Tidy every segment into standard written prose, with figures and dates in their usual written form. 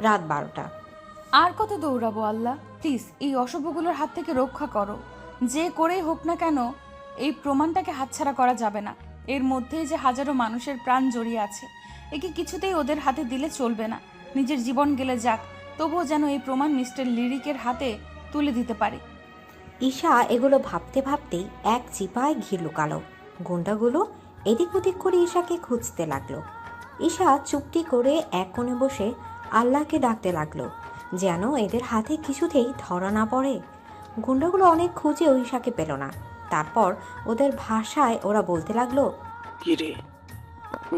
রাত 12টা। আর কত দৌড়াবো আল্লাহ, প্লিজ এই অশুভগুলোর হাত থেকে রক্ষা করো। যে করেই হোক না কেন এই প্রমাণটাকে হাতছাড়া করা যাবে না। এর মধ্যেই যে হাজারো মানুষের প্রাণ জড়িয়ে আছে, একে কিছুতেই ওদের হাতে দিলে চলবে না। নিজের জীবন গেলে যাক, তবুও যেন এই প্রমাণ মিস্টার লিরিকের হাতে তুলে দিতে পারি। ঈশা এগুলো ভাবতে ভাবতেই এক চিপায় ঘি লুকালো। গুন্ডাগুলো এদিক ওদিক করে ঈশাকে খুঁজতে লাগলো। ঈশা চুপটি করে এক কোণে বসে আল্লাহকে ডাকতে লাগলো, যেন এদের হাতে কিছুতেই ধরা না পড়ে। গুন্ডাগুলো অনেক খুঁজেও ঈশাকে পেল না। তারপর ওদের ভাষায় ওরা বলতে লাগলো, কি রে,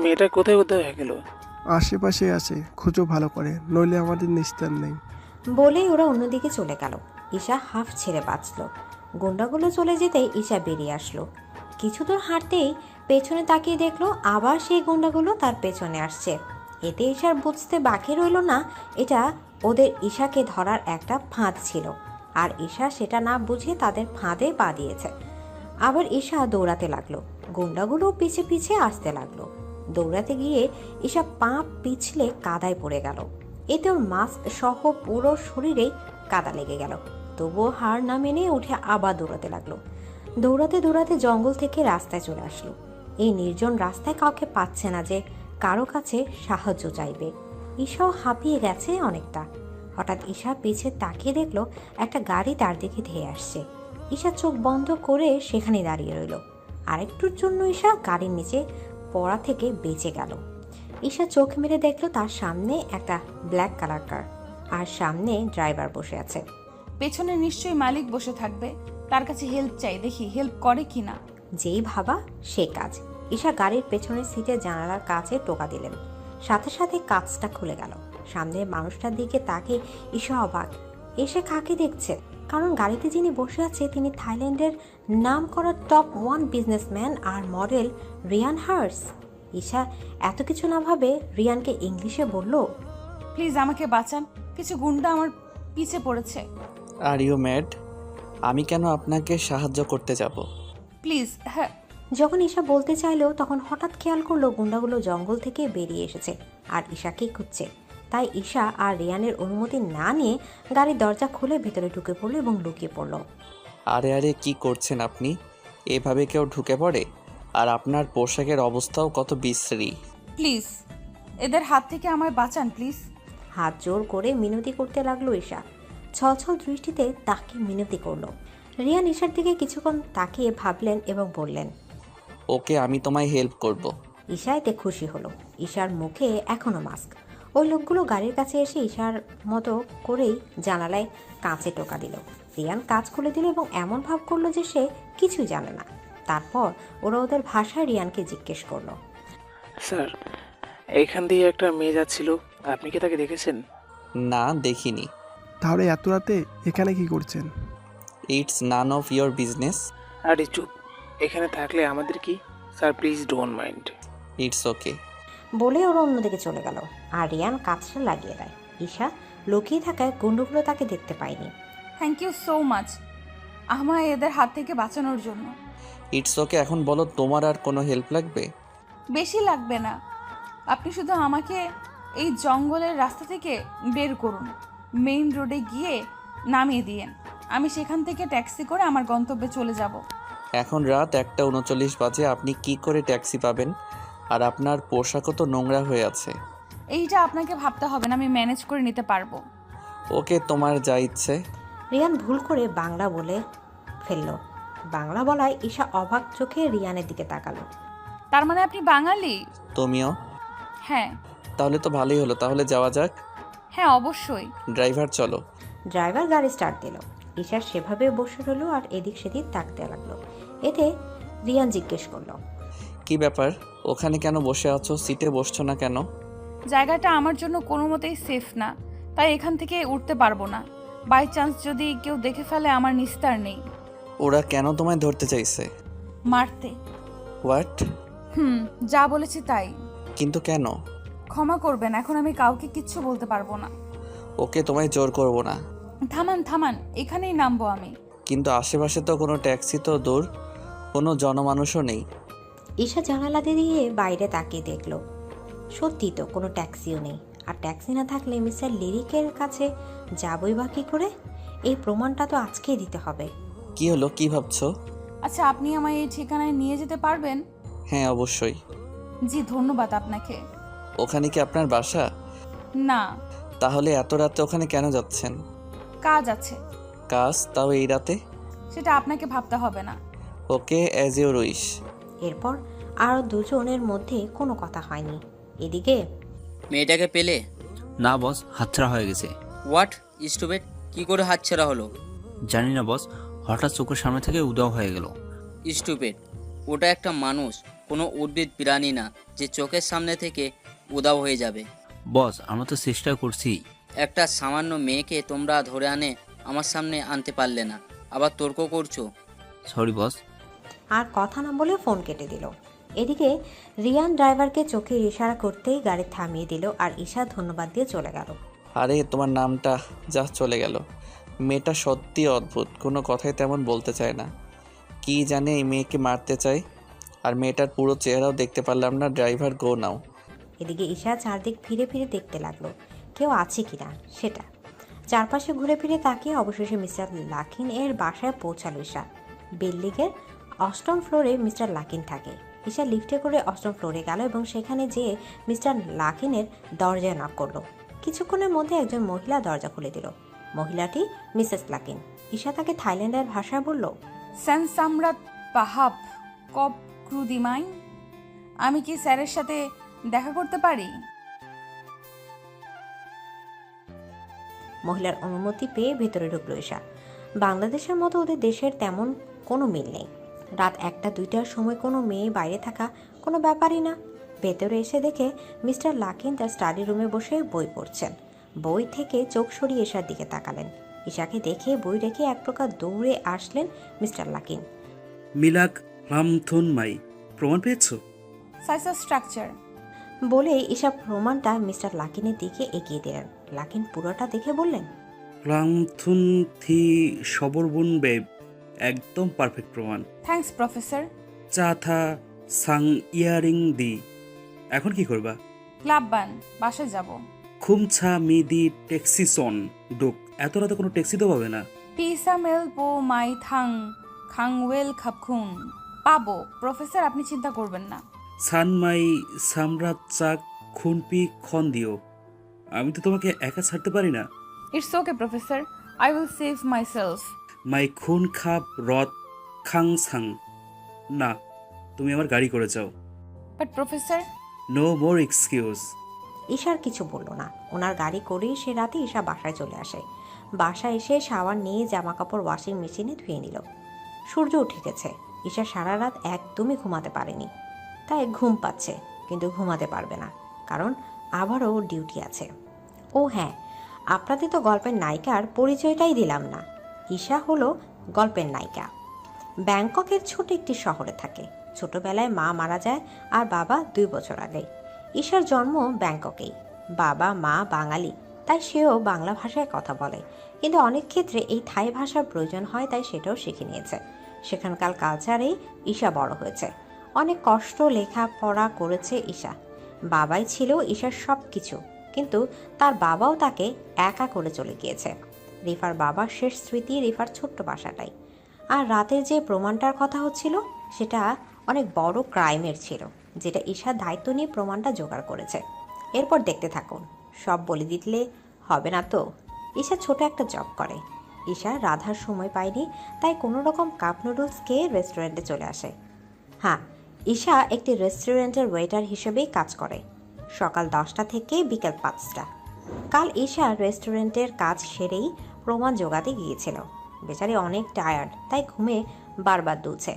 মেয়েটা কোথায় কোথায় হয়ে গেল? আশেপাশে আছে, খুঁজো ভালো করে, নইলে আমাদের নিস্তার নেই। বলেই ওরা অন্যদিকে চলে গেল। ঈশা হাফ ছেড়ে বাঁচল। গুন্ডাগুলো চলে যেতেই ঈশা বেরিয়ে আসলো। কিছু দূর হাঁটতেই পেছনে তাকিয়ে দেখলো আবার সেই গুন্ডাগুলো তার পেছনে আসছে। এতে ঈশার বুঝতে বাকি রইল না এটা ওদের ঈশাকে ধরার একটা ফাঁদ ছিল, আর ঈশা সেটা না বুঝে তাদের ফাঁদে পা দিয়েছে। আবার ঈশা দৌড়াতে লাগলো। গুন্ডাগুলো পিছে পিছে আসতে লাগলো। দৌড়াতে গিয়ে ঈশা পা পিছলে কাদায় পড়ে গেল। এতে ওর মাস্ক সহ পুরো শরীরেই কাদা লেগে গেল। তবুও হার না মেনে উঠে আবার দৌড়াতে লাগলো। দৌড়াতে দৌড়াতে জঙ্গল থেকে রাস্তায় চলে আসলো। এই নির্জন রাস্তায় কাউকে পাচ্ছে না যে কারো কাছে সাহায্য চাইবে। ঈশাও হাঁপিয়ে গেছে অনেকটা। হঠাৎ ঈশা পিছে তাকিয়ে দেখলো একটা গাড়ি তার দিকে ধেয়ে আসছে। ঈশা চোখ বন্ধ করে সেখানে দাঁড়িয়ে রইল। আরেকটুর জন্য ঈশা গাড়ির নিচে পড়া থেকে বেঁচে গেল। ঈশা চোখ মেলে দেখলো তার সামনে একটা ব্ল্যাক কালার কার, আর সামনে ড্রাইভার বসে আছে। পেছনে নিশ্চয়ই মালিক বসে থাকবে, তার কাছে হেল্প চাই, দেখি হেল্প করে কিনা। যেই ভাবা সে কাজ। ঈশা গাড়ির পেছনের সিটে জানালার কাছে টোকা দিলেন। সাথে সাথে কাঁচটা খুলে গেল। সামনে মানুষটার দিকে তাকে ঈশা অবাক। এসে কাকে দেখছে, কারণ গাড়িতে যিনি বসে আছে তিনি থাইল্যান্ডের নাম করা টপ 1 বিজনেসম্যান আর মডেল রিয়ান হার্স। ঈশা এত কিছু না ভাবে রিয়ানকে ইংলিশে বলল, প্লিজ আমাকে বাঁচান, কিছু গুন্ডা আমার পিছে পড়েছে। Are you mad? আমি কেন আপনাকে সাহায্য করতে যাব? প্লিজ। হ্যাঁ। যখন ঈশা বলতে চাইলো তখন হঠাৎ খেয়াল করলো গুন্ডাগুলো জঙ্গল থেকে বেরিয়ে এসেছে আর ঈশাকে খুঁজছে। তাই ঈশা আর রিয়ানের অনুমতি না নিয়ে গাড়ির দরজা খুলে ভেতরে ঢুকে পড়লো এবং লুকিয়ে পড়লো। আরে আরে কি করছেন আপনি? এভাবে কেউ ঢুকে পড়ে? আর আপনার পোশাকের অবস্থাও কত বিশ্রী। প্লিজ এদের হাত থেকে আমায় বাঁচান প্লিজ। হাত জোর করে মিনতি করতে লাগলো ঈশা। ছলছল দৃষ্টিতে তাকে মিনতি করলো। রিয়ান ঈশার দিকে কিছুক্ষণ তাকিয়ে ভাবলেন এবং বললেন, ওকে, আমি তোমায় হেল্প করব। ঈশা এতে খুশি হলো। ঈশার মুখে এখনো মাস্ক। ওই লোকগুলো গাড়ির কাছে এসে ঈশার মতো করেই জানালায় কাঁচে টোকা দিল। রিয়ান কাঁচ খুলে দিল এবং এমন ভাব করলো যে সে কিছুই জানে না। তারপর ওরা ওদের ভাষায় রিয়ানকে জিজ্ঞেস করলো, স্যার, এইখান দিয়ে একটা মেয়ে যাচ্ছিল, আপনি কি তাকে দেখেছেন? না, দেখিনি। তাহলে এত রাতে এখানে কি করছেন? It's none of your business. আরে চুপ, এখানে থাকলে আমাদের কি? Sir please don't mind. It's okay. বলে ওরা অন্যদিকে চলে গেল আর রিয়ান কাঁচটা লাগিয়ে দেয়। ঈশা লুকিয়ে থাকায় গুন্ডুগুলো তাকে দেখতে পায়নি। থ্যাংক ইউ সো মাচ আমায় এদের হাত থেকে বাঁচানোর জন্য। It's okay. এখন বলো, তোমার আর কোনো হেল্প লাগবে? বেশি লাগবে না, আপনি শুধু আমাকে এই জঙ্গলের রাস্তা থেকে বের করুন, মেইন রোডে গিয়ে নামিয়ে দিয়েন। আমি সেখান থেকে ট্যাক্সি করে আমার গন্তব্যে চলে যাব। এখন রাত 1:39 বাজে, আপনি কি করে ট্যাক্সি পাবেন? আর আপনার পোশাকও তো নোংরা হয়ে আছে। এইটা আপনাকে ভাবতে হবে না, আমি ম্যানেজ করে নিতে পারবো। ওকে, তোমার যা ইচ্ছে। রিয়ান ভুল করে বাংলা বলে ফেলল। বাংলা বলায় ঈশা অবাক চোখে রিয়ানের দিকে তাকালো। তার মানে আপনি বাঙালি? তুমিও? হ্যাঁ। তাহলে তো ভালোই হলো, তাহলে যাওয়া যাক। হ্যাঁ অবশ্যই। ড্রাইভার চলো। ড্রাইভার গাড়ি স্টার্ট দিল। ঈশা সেভাবে বসে রইল আর এদিক সেদিক তাকতে লাগলো। এতে রিয়ান জিজ্ঞেস করলো, কি ব্যাপার, ওখানে কেন বসে আছো? সিটে বসছো না কেন? জায়গাটা আমার জন্য কোনো মতেই সেফ না, তাই এখান থেকে উঠতে পারবো না। বাই চান্স যদি কেউ দেখে ফেলে আমার নিস্তার নেই। ওরা কেন তোমায় ধরতে চাইছে? মারতে। হোয়াট? যা বলেছি তাই। কিন্তু কেন? ক্ষমা করবেন, এখন আমি কাউকে কিচ্ছু বলতে পারবো না। ওকে, তোমায় জোর করব না। থামান থামান, এখানেই নামবো আমি। কিন্তু আশেপাশে তো কোনো ট্যাক্সি তো দূর, কোনো জনমানুষও নেই। ঈশা জানালা দিয়ে বাইরে তাকিয়ে দেখলো। সত্যি তো কোনো ট্যাক্সিও নেই। আর ট্যাক্সি না থাকলে মিস্টার লিরিকের কাছে যাবই বা কী করে? এই প্রমাণটা তো আজকেই দিতে হবে। কি হলো, কি ভাবছো? আচ্ছা, আপনি আমায় এই ঠিকানায় নিয়ে যেতে পারবেন? হ্যাঁ, অবশ্যই। জি, ধন্যবাদ আপনাকে। ওখানে কি আপনার বাসা? না, তাহলে এত রাতে ওখানে কেন যাচ্ছেন? কাজ আছে। কাজ, তাও এই রাতে? সেটা আপনাকে ভাবতে হবে না। ওকে, অ্যাজ ইউর উইশ। এরপর আরও দুজনের মধ্যে কোনো কথা হয়নি। এদিকে মেয়েটাকে পেলে? না বস, হাতছাড়া হয়ে গেছে। হোয়াট স্টুপিড, কি করে হাতছাড়া হলো? জানি না বস, হঠাৎ চোখের সামনে থেকে উধাও হয়ে গেল। স্টুপিড, ওটা একটা মানুষ, কোনো উদ্ভিদ প্রাণী না যে চোখের সামনে থেকে উধাও হয়ে যাবে। বস, আমরা তো চেষ্টা করছি। একটা সামান্য মেয়েকে তোমরা ধরে আনে আমার সামনে আনতে পারলে না, আবার তর্ক করছো। Sorry boss. আর কথা না বলে ফোন কেটে দিল। এদিকে রিয়ান ড্রাইভারকে চোখের ইশারা করতেই গাড়ি থামিয়ে দিল আর ঈশা ধন্যবাদ দিয়ে চলে গেল। আরে তোমার নামটা যা চলে গেল। মেয়েটা সত্যি অদ্ভুত, কোনো কথাই তেমন বলতে চায় না। কি জানে এই মেয়েকে মারতে চায়। আর মেয়েটার পুরো চেহারাও দেখতে পারলাম না। ড্রাইভার গো নাও। এদিকে ঈশা চারদিক ফিরে ফিরে দেখতে লাগলো কেউ আছে কিনা সেটা। চারপাশে ঘুরে ফিরে তাকিয়ে অবশেষে মিস্টার লাকিন এর বাসায় পৌঁছালো ঈশা। বিল্ডিংয়ের 8ম ফ্লোরে মিস্টার লাকিন থাকে। ঈশা লিফটে করে 8ম ফ্লোরে গেল এবং সেখানে যেয়ে মিস্টার লাকিনের দরজায় নক করলো। কিছুক্ষণের মধ্যে একজন মহিলা দরজা খুলে দিল। মহিলাটি মিসেস লাকিন। ঈশা তাকে থাইল্যান্ডের ভাষায় বলল, সেন সামরাত পাহাব কপ ক্রুদিমাই, আমি কি স্যারের সাথে দেখা করতে পারি? মহিলার অনুমতি পেয়ে ভেতরে ঢুকলো ঈশা। বাংলাদেশের মতো ওদের দেশের তেমন কোনো মিল নেই। রাত 1টা-2টার সময় কোনো মেয়ে বাইরে থাকা কোনো ব্যাপারই না। ভেতরে এসে দেখে মিস্টার লাকিন তার স্টাডি রুমে বসে বই পড়ছেন। বই থেকে চোখ সরিয়ে ঈশার দিকে তাকালেন। ঈশাকে দেখে বই রেখে এক প্রকার দৌড়ে আসলেন মিস্টার লাকিন। মিলাক রামথুন মাই, প্রমাণ পেয়েছো? সাইসা স্ট্রাকচার বলে ঈশা প্রমাণটা মিস্টার লাকিনের দিকে এগিয়ে দিলেন। লাকিন পুরোটা দেখে বললেন, রামথুন থি সবরবুন বেব, একদম পারফেক্ট প্রমাণ। Thanks professor. চা থা সাং ইয়ারিং দি। এখন কি করবা? ক্লাব বান, বাসায় যাব। খুমছা মি দি ট্যাক্সি সন ডুক, এত রাতে কোনো ট্যাক্সি তো পাবে না। পিসা মেল পো মাই থাং খাংওয়েল খাপখুন, পাবো প্রফেসর, আপনি চিন্তা করবেন না। সান মাই সামরাত চাক খুনপি খন দিও, আমি তো তোমাকে একা ছাড়তে পারি না। It's okay professor, I will save myself. My খুন খাপ রথ খাং সাং, না তুমি আমার গাড়ি করে যাও। But professor. No more excuse. ঈশার কিছু বলল না। ওনার গাড়ি করেই সে রাতে ঈশা বাসায় চলে আসে। বাসায় এসে শাওয়ার নিয়ে জামা কাপড় ওয়াশিং মেশিনে ধুয়ে নিল। সূর্য উঠে গেছে। ঈশা সারা রাত একদমই ঘুমাতে পারেনি। তাই ঘুম পাচ্ছে, কিন্তু ঘুমাতে পারবে না, কারণ আবারও ডিউটি আছে। ও হ্যাঁ, আপনাদের তো গল্পের নায়িকার পরিচয়টাই দিলাম না। ঈশা হলো গল্পের নায়িকা। ব্যাংককের ছোট একটি শহরে থাকে। ছোটবেলায় মা মারা যায় আর বাবা 2 বছর আগে। ঈশার জন্ম ব্যাংককেই। বাবা মা বাঙালি, তাই সেও বাংলা ভাষায় কথা বলে, কিন্তু অনেক ক্ষেত্রে এই থাই ভাষার প্রয়োজন হয়, তাই সেটাও শিখে নিয়েছে। সেখানকার কালচারেই ঈশা বড় হয়েছে। অনেক কষ্ট লেখাপড়া করেছে ঈশা। বাবাই ছিল ঈশার সব কিছু, কিন্তু তার বাবাও তাকে একা করে চলে গিয়েছে। রিফার বাবার শেষ স্মৃতি রিফার ছোট্ট বাসাটাই। আর রাতের যে প্রমাণটার কথা হচ্ছিল সেটা অনেক বড় ক্রাইমের ছিল, যেটা ঈশা দায়িত্ব নিয়ে প্রমাণটা জোগাড় করেছে। এরপর দেখতে থাকুন। সব বলে দিলে হবে না তো। ঈশা ছোট একটা জব করে। ঈশা রাধার সময় পায়নি, তাই কোনো রকম কাপ নুডলস খেয়ে রেস্টুরেন্টে চলে আসে। হ্যাঁ, ঈশা একটি রেস্টুরেন্টের ওয়েটার হিসেবেই কাজ করে, সকাল 10টা থেকে বিকেল 5টা। কাল ঈশা রেস্টুরেন্টের কাজ সেরেই প্রমাণ জোগাতে গিয়েছিল। বেচারি অনেক টায়ার্ড, তাই ঘুমে বারবার দুলছে।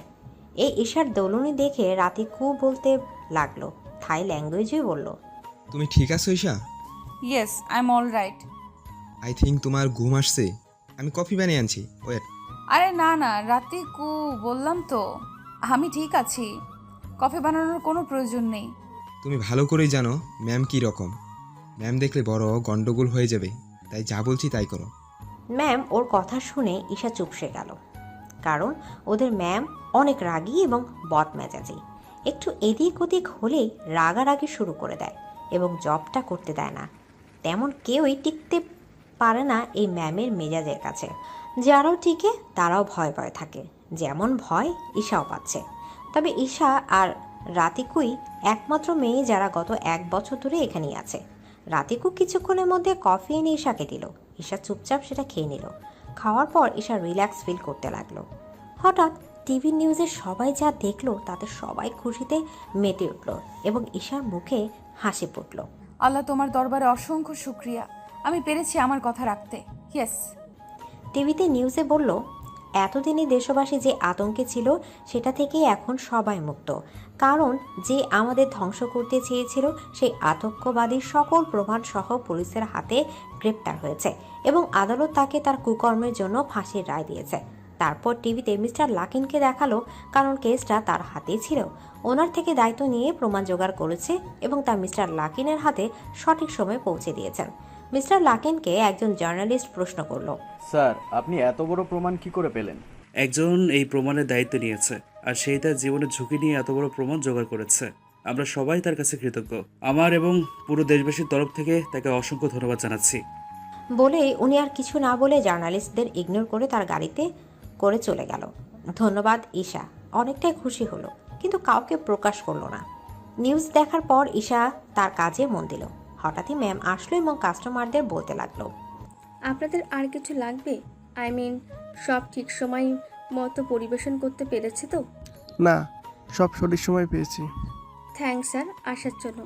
এই ঈশার দোলুনি দেখে রাতে কু বলতে লাগলো। থাই ল্যাঙ্গুয়েজেই বলল, তুমি ঠিক আছো Isha? Yes, I am all right. I think তোমার ঘুম আসছে, আমি কফি বানিয়ে আনছি, ওয়েট। আরে না না, রাতে কু বললাম তো, আমি ঠিক আছি, কফি বানানোর কোনো প্রয়োজন নেই। তুমি ভালো করেই জানো ম্যাম কী রকম। ম্যাম দেখলে বড় গন্ডগোল হয়ে যাবে, তাই যা বলছি তাই করো। ম্যাম ওর কথা শুনে ঈশা চুপসে গেল, কারণ ওদের ম্যাম অনেক রাগী এবং বদমেজাজি। একটু এদিক ওদিক হলেই রাগারাগি শুরু করে দেয় এবং জবটা করতে দেয় না। তেমন কেউই টিকতে পারে না এই ম্যামের মেজাজের কাছে। যারাও টিকে তারাও ভয় ভয় থাকে, যেমন ভয় ঈশাও পাচ্ছে। তবে ঈশা আর রাতিকুই একমাত্র মেয়ে যারা গত 1 বছর ধরে এখানেই আছে। রাতিকু কিছুক্ষণের মধ্যে কফি এনে ঈশাকে দিল। ঈশা চুপচাপ সেটা খেয়ে নিল। খাওয়ার পর ঈশা রিল্যাক্স ফিল করতে লাগলো। হঠাৎ টিভি নিউজে সবাই যা দেখলো তাতে সবাই খুশিতে মেতে উঠল এবং ঈশার মুখে হাসি ফুটল। আল্লাহ, তোমার দরবারে অসংখ্য শুক্রিয়া, আমি পেরেছি আমার কথা রাখতে। ইয়েস। টিভিতে নিউজে বলল, এতদিনে দেশবাসী যে আতঙ্কে ছিল সেটা থেকে এখন সবাই মুক্ত, কারণ যে আমাদের ধ্বংস করতে চেয়েছিল সেই আতঙ্কবাদীর সকল প্রমাণ সহ পুলিশের হাতে গ্রেপ্তার হয়েছে এবং আদালত তাকে তার কুকর্মের জন্য ফাঁসির রায় দিয়েছে। তারপর টিভিতে মিস্টার লাকিনকে দেখালো, কারণ কেসটা তার হাতেই ছিল। ওনার থেকে দায়িত্ব নিয়ে প্রমাণ জোগাড় করেছে এবং তা মিস্টার লাকিনের হাতে সঠিক সময়ে পৌঁছে দিয়েছেন। মিস্টার লাকিনকে একজন জার্নালিস্ট প্রশ্ন করলো, স্যার, আপনি এত বড় প্রমাণ কি করে পেলেন? একজন এই প্রমাণের দায়িত্ব নিয়েছে, আর সেই তার জীবনের ঝুঁকি নিয়ে এত বড় প্রমাণ জোগাড় করেছে। আমরা সবাই তার কাছে কৃতজ্ঞ। আমার এবং পুরো দেশবাসীর তরফ থেকে তাকে অসংখ্য ধন্যবাদ জানাচ্ছি। বলেই উনি আর কিছু না বলে জার্নালিস্টদের ইগনোর করে তার গাড়িতে করে চলে গেল। ধন্যবাদ ঈশা অনেকটাই খুশি হলো, কিন্তু কাউকে প্রকাশ করলো না। নিউজ দেখার পর ঈশা তার কাজে মন দিল। হঠাৎই ম্যাম আসলো এবং কাস্টমারদের বলতে লাগলো, আপনাদের আর কিছু লাগবে? আই মিন, সব ঠিক সময় মতো পরিবেশন করতে পেরেছে তো? না, সব সঠিক সময় পেয়েছি। থ্যাঙ্কস স্যার আসার জন্য।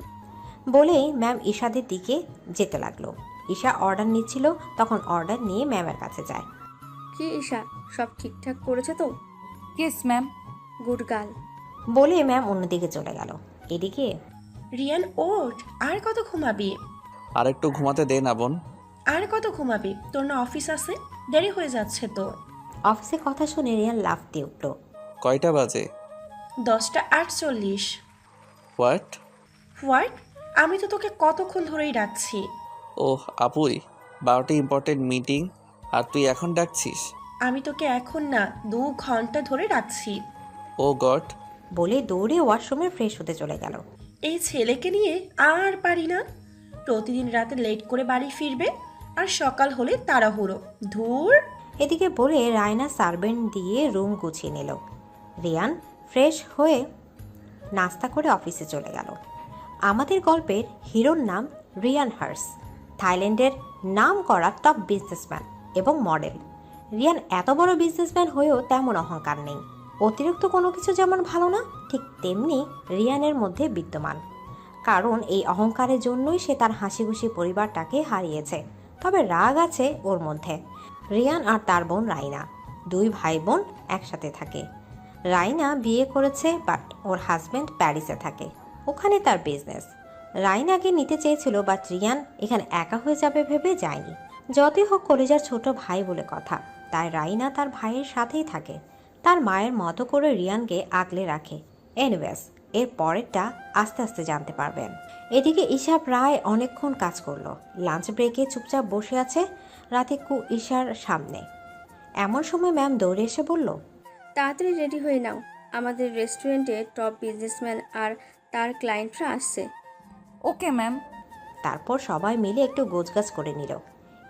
বলেই ম্যাম ঈশাদের দিকে যেতে লাগলো। ঈশা অর্ডার নিচ্ছিল, তখন অর্ডার নিয়ে ম্যামের কাছে যায়। কি ঈশা, সব ঠিকঠাক করেছে তো? Yes ma'am. Good girl. বলে ম্যাম অন্যদিকে চলে গেল। এদিকে রিয়ান, ওঠ, আর কত ঘুমাবি? আর একটু ঘুমাতে দে না বোন। আর কত ঘুমাবি? তোর না অফিস আছে? দেরি হয়ে যাচ্ছে তো। অফিসে কথা শুনে রিয়ান লাফ দিয়ে উঠল। কয়টা বাজে? 10:48। হোয়াট? হোয়াট? আমি তো তোকে কতক্ষণ ধরেই ডাকছি। ওহ আপুই, 12টা ইম্পর্টেন্ট মিটিং আর তুই এখন ডাকছিস? আমি তোকে এখন না, 2 ঘন্টা ধরে ডাকছি। ও গড। বলে দৌড়ে ওয়াশরুমে ফ্রেশ হতে চলে গেল। এই ছেলেকে নিয়ে আর পারি না। প্রতিদিন রাতে লেট করে বাড়ি ফিরবে আর সকাল হলে তাড়াহুড়ো। ধুর। এদিকে বলে রায়না সার্ভেন্ট দিয়ে রুম গুছিয়ে নিল। রিয়ান ফ্রেশ হয়ে নাস্তা করে অফিসে চলে গেল। আমাদের গল্পের হিরোর নাম রিয়ান হার্স, থাইল্যান্ডের নাম করা টপ বিজনেসম্যান এবং মডেল। রিয়ান এত বড় বিজনেসম্যান হয়েও তেমন অহংকার নেই। অতিরিক্ত কোনো কিছু যেমন ভালো না, ঠিক তেমনি রিয়ানের মধ্যে বিদ্যমান। কারণ এই অহংকারের জন্যই সে তার হাসিখুশি পরিবারটাকে হারিয়েছে। তবে রাগ আছে ওর মধ্যে। রিয়ান আর তার বোন রাইনা, 2 ভাই বোন একসাথে থাকে। রাইনা বিয়ে করেছে, বাট ওর হাজব্যান্ড প্যারিসে থাকে, ওখানে তার বিজনেস। রাইনাকে নিতে চেয়েছিল, বাট রিয়ান এখানে একা হয়ে যাবে ভেবে যায়নি। যতই হোক কলেজার ছোট ভাই বলে কথা, তাই রাইনা তার ভাইয়ের সাথেই থাকে। তার মায়ের মতো করে রিয়ানকে আগলে রাখে। এনিওয়েজ, এর পরেরটা আস্তে আস্তে জানতে পারবেন। এদিকে ঈশা প্রায় অনেকক্ষণ কাজ করলো। লাঞ্চ ব্রেকে চুপচাপ বসে আছে রাতিকু ঈশার সামনে। এমন সময় ম্যাম দৌড়ে এসে বলল, তাড়াতাড়ি রেডি হয়ে নাও, আমাদের রেস্টুরেন্টে টপ বিজনেসম্যান আর তার ক্লায়েন্টরা আসছে। Okay ma'am. তারপর সবাই মিলে একটু গোছগাছ করে নিল।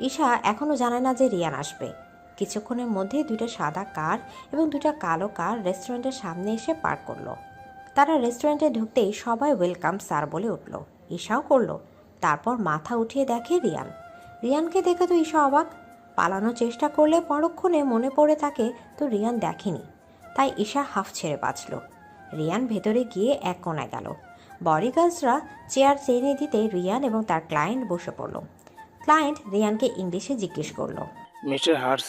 ঈশা এখনও জানে না যে রিয়ান আসবে। কিছুক্ষণের মধ্যে 2টা সাদা কার এবং 2টা কালো কার রেস্টুরেন্টের সামনে এসে পার্ক করলো। তারা রেস্টুরেন্টে ঢুকতেই সবাই ওয়েলকাম স্যার বলে উঠল। ঈশাও করলো। তারপর মাথা উঠিয়ে দেখে রিয়ান। রিয়ানকে দেখে তো ঈশা অবাক। পালানোর চেষ্টা করলে পরক্ষণে মনে পড়ে থাকে তো রিয়ান দেখেনি। তাই ঈশা হাফ ছেড়ে বাঁচল। রিয়ান ভেতরে গিয়ে এক কোণায় গেল। বডিগার্ডসরা চেয়ার টেনে দিতে রিয়ান এবং তার ক্লায়েন্ট বসে পড়ল। ক্লায়েন্ট রিয়ানকে ইংলিশে জিজ্ঞেস করলো, মিস্টার হার্স,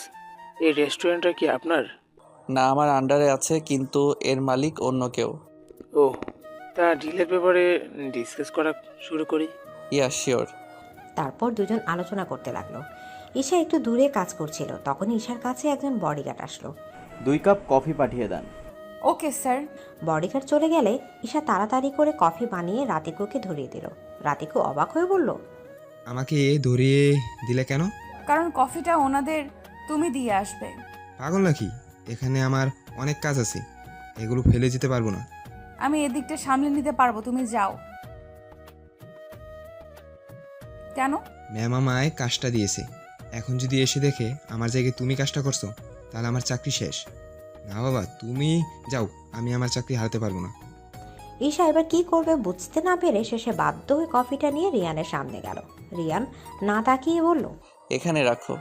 এই রেস্টুরেন্টটা কি আপনার? না, আমার আন্ডারে আছে, কিন্তু এর মালিক অন্য কেউ। ও, তা ডিলের ব্যাপারে ডিসকাস করা শুরু করি। Yeah sure. তারপর দুজন আলোচনা করতে লাগলো। ঈশা একটু দূরে কাজ করছিল, তখন ঈশার কাছে একজন বডিগার্ড আসলো। 2 কাপ কফি পাঠিয়ে দেন। Okay sir. বডিগার্ড চলে গেলে ঈশা তাড়াতাড়ি করে কফি বানিয়ে রাতিকুকে ধরিয়ে দিল। রাতিকু অবাক হয়ে বলল, আমাকে ধরিয়ে দিলে কেন? কারণ কফিটা ওনাদের তুমি দিয়ে আসবে। পাগল নাকি? এখানে আমার অনেক কাজ আছে, এগুলো ফেলে যেতে পারবো না। আমি এদিকটা সামলে নিতে পারবো, তুমি যাও। কেন? ম্যাম আমায় কাজটা দিয়েছে, এখন যদি এসে দেখে আমার জায়গায় তুমি কাজটা করছো তাহলে আমার চাকরি শেষ। না বাবা, তুমি যাও, আমি আমার চাকরি হারাতে পারবো না। ঈশা এবার কি করবে বুঝতে না পেরে শেষে বাধ্য হয়ে কফিটা নিয়ে রিয়ানের সামনে গেল। রিয়ান না তাকিয়ে বলল, এখানে রাখো।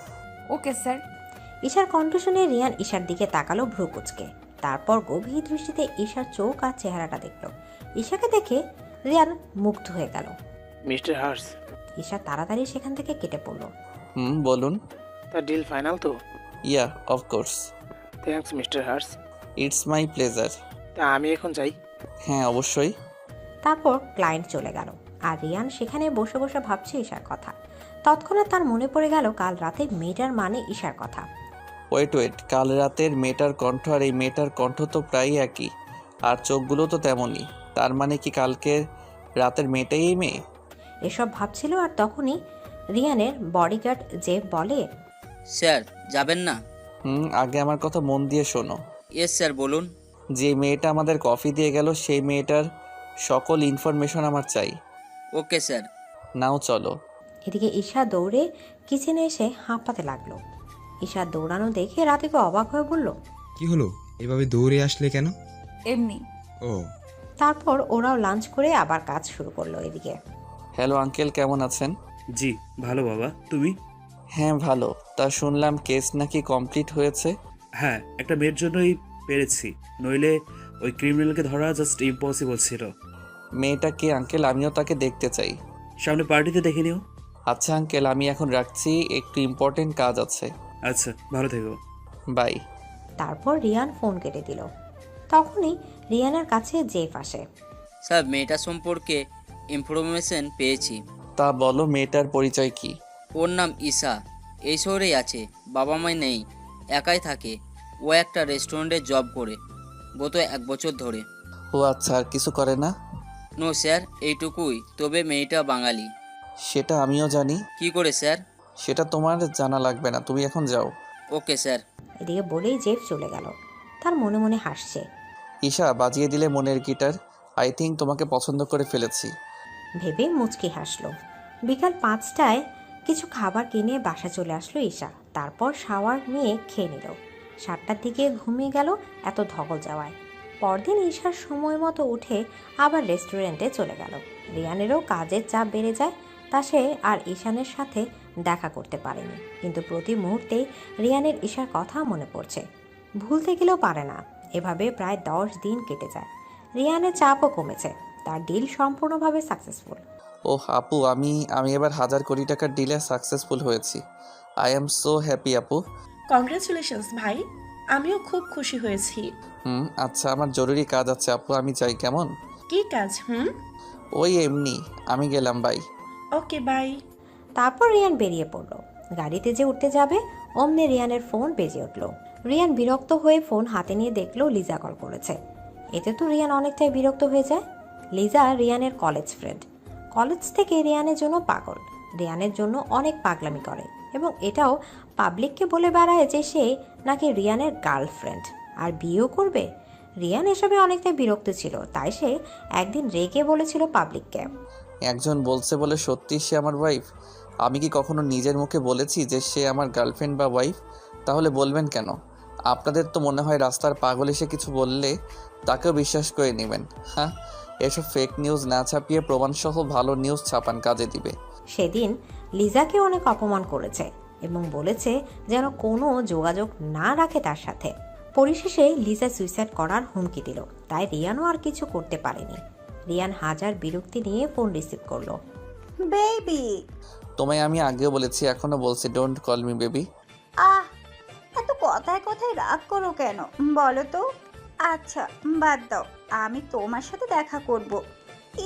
Okay sir. ঈশার কণ্ঠ শুনে রিয়ান ঈশার দিকে তাকালো ভ্রু কুঁচকে। তারপর গভীর দৃষ্টিতে ঈশার চোখ আর চেহারাটা দেখল। ঈশাকে দেখে রিয়ান মুগ্ধ হয়ে গেল। মিস্টার হার্স, ঈশা তাড়াতাড়ি সেখান থেকে কেটে পড়ল। বলুন। তার ডিল ফাইনাল তো? Yeah, of course. Thanks mister Hurst. It's my pleasure. তা আমি এখন যাই? হ্যাঁ, অবশ্যই। তারপর ক্লায়েন্ট চলে গেল আর রিয়ান সেখানে বসে বসে ভাবছে ঈশার কথা। তৎক্ষণাৎ তার মনে পড়ে গেল কাল রাতে মেয়েটার মানে ঈশার কথা। ওয়েট, কাল রাতের মেয়েটার কণ্ঠ আর এই মেয়েটার কণ্ঠ তো প্রায় একই, আর চোখগুলো তো তেমনই। তার মানে কি কালকের রাতের মেয়েটাই এই মেয়ে? এসব ভাবছিল আর তখনই রিয়ানের বডিগার্ড যে বলে, স্যার যাবেন না? আগে আমার কথা মন দিয়ে শোনো। ইয়েস স্যার, বলুন। যে মেয়েটা আমাদের কফি দিয়ে গেল সেই মেয়েটার সকল ইনফরমেশন আমার চাই। Okay sir. নাও চলো। এদিকে ঈশা দৌড়ে কিচেনে এসে হাঁপাতে লাগলো। ঈশা দৌড়ানো দেখে রাতিকে অবাক হয়ে বলল, কি হলো, এভাবে দৌড়ে আসলে কেন? এমনি। ও। তারপর ওরাও লাঞ্চ করে আবার কাজ শুরু করলো। এদিকে, হ্যালো আঙ্কেল, কেমন আছেন? জি ভালো বাবা, তুমি? হ্যাঁ ভালো। তা শুনলাম কেস নাকি কমপ্লিট হয়েছে? হ্যাঁ, একটা মেয়ের জন্যই পেরেছি, নইলে ওই ক্রিমিনালকে ধরা জাস্ট ইম্পসিবল ছিল। মেয়েটা কে আঙ্কেল? আমিও তাকে দেখতে চাই। সামনে পার্টিতে দেখে নিও। আচ্ছা আঙ্কেল, আমি এখন রাখছি, একটু ইম্পর্টেন্ট কাজ আছে। আচ্ছা, ভালো থেকো। বাই। তারপর রিয়ান ফোন কেটে দিল। তখনই রিয়ানের কাছে জেফ আসে। স্যার, মেয়েটা সম্পর্কে ইনফরমেশন পেয়েছি। তা বলো, মেয়েটার পরিচয় কি? ওর নাম ঈশা, এই শহরেই আছে, বাবা মা নেই, একাই থাকে। ও একটা রেস্টুরেন্টে জব করে গত 1 বছর ধরে। ও আচ্ছা, আর কিছু করে না? নো স্যার, এইটুকুই। তবে মেয়েটা বাঙালি। সেটা আমিও জানি। কি করে স্যার? সেটা তোমার জানা লাগবে না, তুমি এখন যাও। Okay sir. এদিকে বলেই জেফ চলে গেল। তার মনে মনে হাসছে। ঈশা, বাজিয়ে দিলে মনের গিটার। আই থিঙ্ক তোমাকে পছন্দ করে ফেলেছি। ভেবে মুচকি হাসলো। বিকাল 5টায় কিছু খাবার কিনে বাসা চলে আসলো ঈশা। তারপর শাওয়ার নিয়ে খেয়ে নিল। 7টার দিকে ঘুমিয়ে গেল এত ধকল যাওয়ায়। পরদিন ঈশার সময় মতো উঠে আবার রেস্টুরেন্টে চলে গেল। রিয়ানেরও কাজের চাপ বেড়ে যায়, তা সে আর ঈশানের সাথে দেখা করতে পারেনি। কিন্তু প্রতি মুহূর্তেই রিয়ানের ঈশার কথা মনে পড়ছে, ভুলতে গেলেও পারে না। এভাবে প্রায় 10 দিন কেটে যায়। রিয়ানের চাপও কমেছে, তার ডিল সম্পূর্ণভাবে সাকসেসফুল। ওহ আপু, আমি এবার 1000 কোটি টাকার ডিলে সাকসেসফুল হয়েছি। আই এম সো হ্যাপি আপু। কংগ্রাচুলেশনস ভাই, আমিও খুব খুশি হয়েছি। আচ্ছা, আমার জরুরি কাজ আছে আপু, আমি যাই, কেমন? কি কাজ? ওই এমনি, আমি গেলাম, বাই। Okay bye. তারপর রিয়ান বেরিয়ে পড়ল। গাড়িতে যে উঠতে যাবে অমনি রিয়ানের ফোন বেজে উঠল। রিয়ান বিরক্ত হয়ে ফোন হাতে নিয়ে দেখলো লিজা কল করেছে। এতে তো রিয়ান অনেকটাই বিরক্ত হয়ে যায়। লিজা রিয়ানের কলেজ ফ্রেন্ড, কলেজ থেকে রিয়ানের জন্য পাগল, রিয়ানের জন্য অনেক পাগলামি করে এবং এটাও পাবলিককে বলে বেড়ায় যে সে নাকি রিয়ানের গার্লফ্রেন্ড আর বিয়েও করবে। রিয়ান এসবে অনেকটাই বিরক্ত ছিল, তাই সে একদিন রেগে বলেছিল পাবলিককে, একজন বলছে বলে সত্যি সে আমার ওয়াইফ? আমি কি কখনো নিজের মুখে বলেছি যে সে আমার গার্লফ্রেন্ড বা ওয়াইফ? তাহলে বলবেন কেন? আপনাদের তো মনে হয় রাস্তার পাগল এসে কিছু বললে তাকেও বিশ্বাস করে নেবেন। হ্যাঁ, এসব ফেক নিউজ না ছাপিয়ে প্রমাণসহ ভালো নিউজ ছাপান, কাজে দিবে। সেদিন লিজাকে অনেক অপমান করেছে এবং বলেছে যেন কোনো যোগাযোগ না রাখে তার সাথে। পরিশেষে লিজা সুইসাইড করার হুমকি দিল, তাই রিয়ানও আর কিছু করতে পারেনি। রিয়ান হাজার বিরক্তি নিয়ে ফোন রিসিভ করলো। বেবি, তোমায় আমি আগেও বলেছি, এখনো বলছি, ডোন্ট কল মি বেবি। আহ, এত কথায় কথায় রাগ করো কেন বলো তো? আচ্ছা বাদ দাও, আমি তোমার সাথে দেখা করব।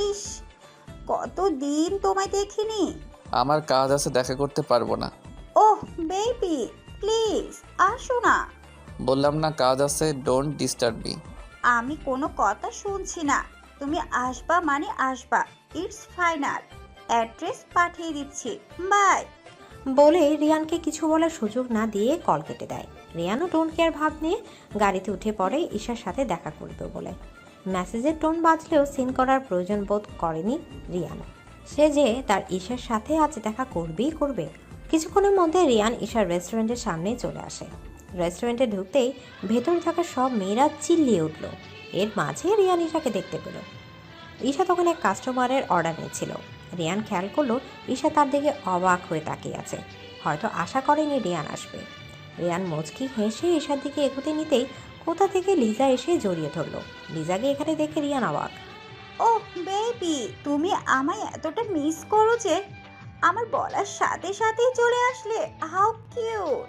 ইস, কতদিন তোমায় দেখিনি। আমার কাজ আছে, দেখা করতে পারবো না। ওহ বেবি, প্লিজ আসো না। বললাম না কাজ আছে, ডোন্ট ডিস্টার্ব মি। আমি কোনো কথা শুনছি না, তুমি আসবা মানে আসবা, ইটস ফাইনাল। অ্যাড্রেস পাঠিয়ে দিচ্ছি, বাই। বলে রিয়ানকে কিছু বলার সুযোগ না দিয়ে কল কেটে দেয়। রিয়ানও ডোন্ট কেয়ার ভাব নিয়ে গাড়িতে উঠে পড়ে ঈশার সাথে দেখা করবে বলে। মেসেজের টোন বাজলেও সিন করার প্রয়োজন বোধ করেনি রিয়ান। সে যে তার ঈশার সাথে আজ দেখা করবেই করবে। কিছুক্ষণের মধ্যে রিয়ান ঈশার রেস্টুরেন্টের সামনেই চলে আসে। রেস্টুরেন্টে ঢুকতেই ভেতরে থাকা সব মেয়েরা চিল্লিয়ে উঠল। এর মাঝে রিয়ান ঈশাকে দেখতে পেল। ঈশা তখন এক কাস্টমারের অর্ডার নিচ্ছিল। রিয়ান খেয়াল করলো ঈশা তার দিকে অবাক হয়ে তাকিয়ে আছে, হয়তো আশা করেনি রিয়ান আসবে। রিয়ান মুচকি হেসে ঈশার দিকে এগোতে নিতেই কোথা থেকে লিজা এসে জড়িয়ে ধরলো। লিজাকে এখানে দেখে রিয়ান অবাক। ওহ বেবি, তুমি আমায় এতটা মিস করো যে আমার বলার সাথে সাথেই চলে আসলে। How cute.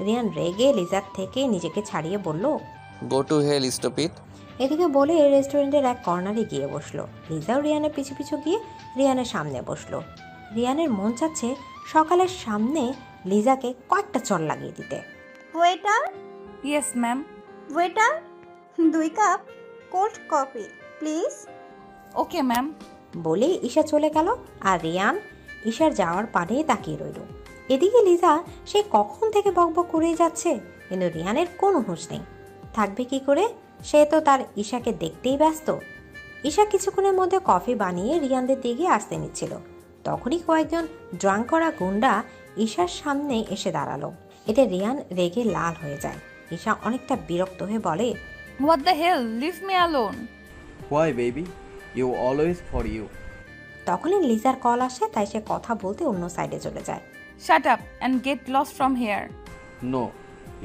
রিয়ান রেগে লিজার থেকে নিজেকে ছাড়িয়ে বলল, গো টু হেল স্টুপিড। এদিকে বলে রেস্টুরেন্টের এক কর্নারে গিয়ে বসলো। লিজাও রিয়ানের পিছু পিছু গিয়ে রিয়ানের সামনে বসলো। রিয়ানের মন চাচ্ছে সকালের সামনে লিজাকে কয়েকটা চড় লাগিয়ে দিতে। Waiter, yes ma'am. Waiter, 2 cup cold coffee please. Okay ma'am. বলেই ঈশা চলে গেল আর রিয়ান ঈশার যাওয়ার পানে তাকিয়ে রইল। এদিকে লিজা সে কখন থেকে বকবক করেই যাচ্ছে, কিন্তু রিয়ানের কোনো হুঁশ নেই। থাকবে কি করে, সে তো তার ঈশাকে দেখতেই ব্যস্ত। ঈশা কিছুক্ষণের মধ্যে কফি বানিয়ে রিয়ানদের দিকে আসতে নিচ্ছিল। তখনই কয়েকজন ড্রাঙ্ক করা গুন্ডা ঈশার সামনে এসে দাঁড়ালো। এতে রিয়ান রেগে লাল হয়ে যায়। ঈশা অনেকটা বিরক্ত হয়ে বলে, what the hell, leave me alone. Why baby, you always for you. তখনই লিজার কল আসে, তাই সে কথা বলতে অন্য সাইডে চলে যায়। Shut up and get lost from here. No,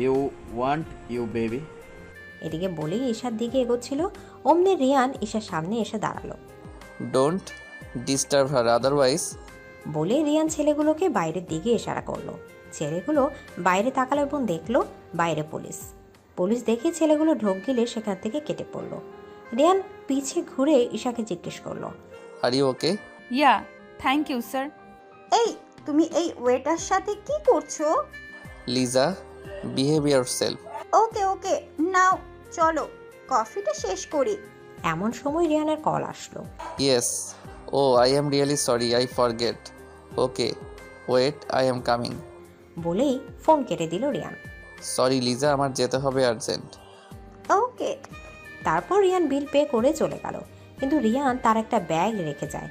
you want you baby. এদিকে বলেই ঈশার দিকে এগোচ্ছিল, অমনি রিয়ান ঈশার সামনে এসে দাঁড়ালো। Don't disturb her otherwise. বলে রিয়ান ছেলেগুলোকে বাইরের দিকে ইশারা করলো। ছেলেগুলো বাইরে তাকালো এবং দেখলো বাইরে পুলিশ। পুলিশ দেখে ছেলেগুলো ঢোক গিলে সেখান থেকে কেটে পড়লো। রিয়ান পিছে ঘুরে ঈশাকে জিজ্ঞেস করলো, are you okay? Yeah, thank you sir. এই তুমি এই ওয়েটার সাথে কি করছো? Liza, behave yourself. Okay okay, now চলো কফিটা শেষ করি। এমন সময় রিয়ানের কল আসলো। Yes, oh I am really sorry, I forget. Okay wait, I am coming. বলেই ফোন কেটে দিল রিয়ান। সরি লিজা, আমার যেতে হবে আর্জেন্ট। ওকে। তারপর রিয়ান বিল পে করে চলে গেল, কিন্তু রিয়ান তার একটা ব্যাগ রেখে যায়।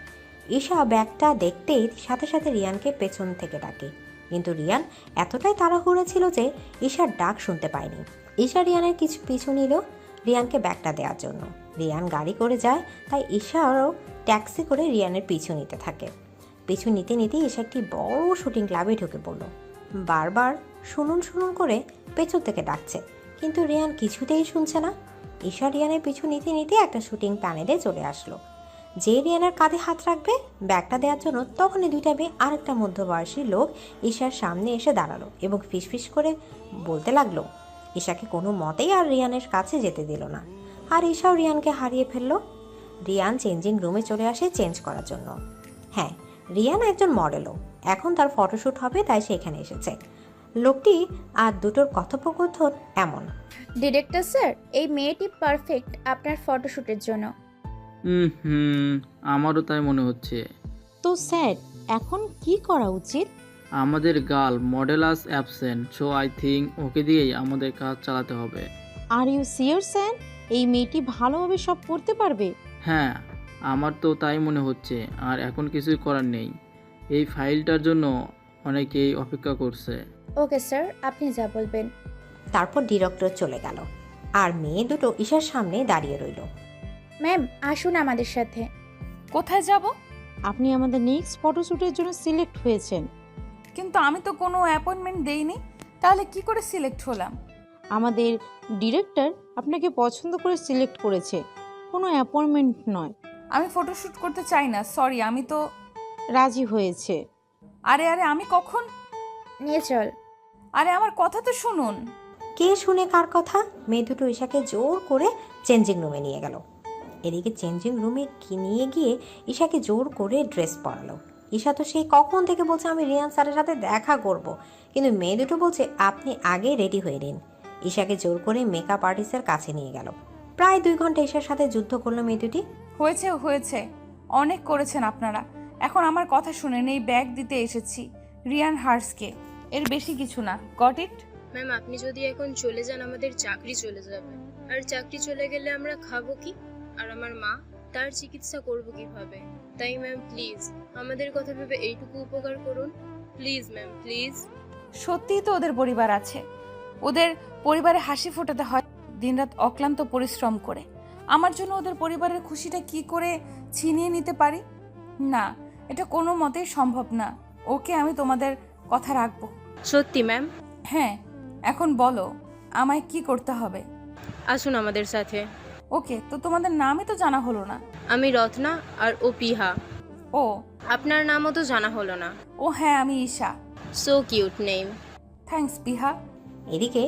ঈশা ব্যাগটা দেখতেই সাথে সাথে রিয়ানকে পেছন থেকে ডাকে, কিন্তু রিয়ান এতটাই তাড়াহুড়ো ছিল যে ঈশার ডাক শুনতে পায়নি। ঈশা রিয়ানের কিছু পিছু নিল রিয়ানকে ব্যাগটা দেওয়ার জন্য। রিয়ান গাড়ি করে যায়, তাই ঈশাও ট্যাক্সি করে রিয়ানের পিছু নিতে থাকে। পিছু নিতে নিতে ঈশা একটি বড় শুটিং ক্লাবে ঢুকে পড়ল। বারবার শুনুন শুনুন করে পেছন থেকে ডাকছে, কিন্তু রিয়ান কিছুতেই শুনছে না। ঈশা রিয়ানের পিছু নিতে নিতে একটা শুটিং প্যানেলে চলে আসলো। যে রিয়ানের কাঁধে হাত রাখবে ব্যাগটা দেওয়ার জন্য, তখনই দুইটা মেয়ে আরেকটা মধ্যবয়সী লোক ঈশার সামনে এসে দাঁড়ালো এবং ফিসফিস করে বলতে লাগলো। ঈশাকে কোনো মতেই আর রিয়ানের কাছে যেতে দিল না, আর ঈশাও রিয়ানকে হারিয়ে ফেললো। রিয়ান চেঞ্জিং রুমে চলে আসে চেঞ্জ করার জন্য। হ্যাঁ, রিয়ান একজন মডেলও, এখন তার ফটোশ্যুট হবে, তাই সে এখানে এসেছে। লোকটি আর দুটোর কথোপকথন এমন। ডিরেক্টর স্যার, এই মেয়েটি পারফেক্ট আপনার ফটোশ্যুটের জন্য। আমারও তাই মনে হচ্ছে। তো স্যার, এখন কি করা উচিত? আমাদের girl model as absent, so I think ওকে দিয়েই আমাদের কাজ চালাতে হবে। আর ইউ সিওর স্যার, এই মেয়েটি ভালোভাবে সব করতে পারবে? হ্যাঁ, আমার তো তাই মনে হচ্ছে। আর এখন কিছুই করার নেই, এই ফাইলটার জন্য অনেকেই অপেক্ষা করছে। ওকে স্যার, আপনি যা বলবেন। তারপর ডিরেক্টর চলে গেল, আর মেয়ে দুটো ঈশার সামনে দাঁড়িয়ে রইল। ম্যাম, আসুন আমাদের সাথে। কোথায় যাব? আপনি আমাদের নেক্সট ফটোশ্যুটের জন্য সিলেক্ট হয়েছেন। কিন্তু আমি তো কোনো অ্যাপয়েন্টমেন্ট দেইনি, তাহলে কি করে সিলেক্ট হলাম? আমাদের ডিরেক্টর আপনাকে পছন্দ করে সিলেক্ট করেছে, কোনো অ্যাপয়েন্টমেন্ট নয়। আমি ফটোশ্যুট করতে চাই না, সরি। আমি তো রাজি হয়েছে। আরে আমি কখন? নিয়ে চল। আরে আমার কথা তো শুনুন। কে শুনে কার কথা? মেয়ে দুটো ঈশাকে জোর করে চেঞ্জিং রুমে নিয়ে গেল। এদিকে চেঞ্জিং রুমে নিয়ে গিয়ে ঈশাকে জোর করে ড্রেস পরালো। ঈশা তো সেই কখন থেকে বলছে আমি রিয়ান স্যারের সাথে দেখা করব, কিন্তু মেয়ে দুটো বলছে আপনি আগে রেডি হয়ে নিন। ঈশাকে জোর করে মেকআপ আর্টিস্টের কাছে নিয়ে গেল। প্রায় 2 ঘন্টা ঈশার সাথে যুদ্ধ করলো মেয়ে দুটি। হয়েছে, অনেক করেছেন আপনারা। এখন আমার কথা শুনেন, এই ব্যাগ দিতে এসেছি রিয়ান হার্সকে, এর বেশি কিছু না। Got it? ম্যাম, আপনি যদি এখন চলে যান আমাদের চাকরি চলে যাবে, আর চাকরি চলে গেলে আমরা খাবো কি? আর আমার মা, তার চিকিৎসা করব কিভাবে? তাই ম্যাম প্লিজ আমাদের কথা ভেবে এইটুকু উপকার করুন প্লিজ ম্যাম প্লিজ। সত্যিই তো ওদের পরিবার আছে, ওদের পরিবারে হাসি ফোটাতে হয় দিনরাত অক্লান্ত পরিশ্রম করে। আমার জন্য ওদের পরিবারের খুশিটা কি করে ছিনিয়ে নিতে পারি? না, এটা কোনো মতেই সম্ভব না। ওকে, আমি তোমাদের কথা রাখবো। সত্যি ম্যাম? হ্যাঁ, এখন বলো আমায় কি করতে হবে? আসুন আমাদের সাথে। ওকে, তো তোমাদের নামই তো জানা হলো না। আমি রত্না আর ও পিহা। ও, আপনার নামও তো জানা হলো না। ও হ্যাঁ, আমি Isha. So cute name. Thanks Piha. এদিকে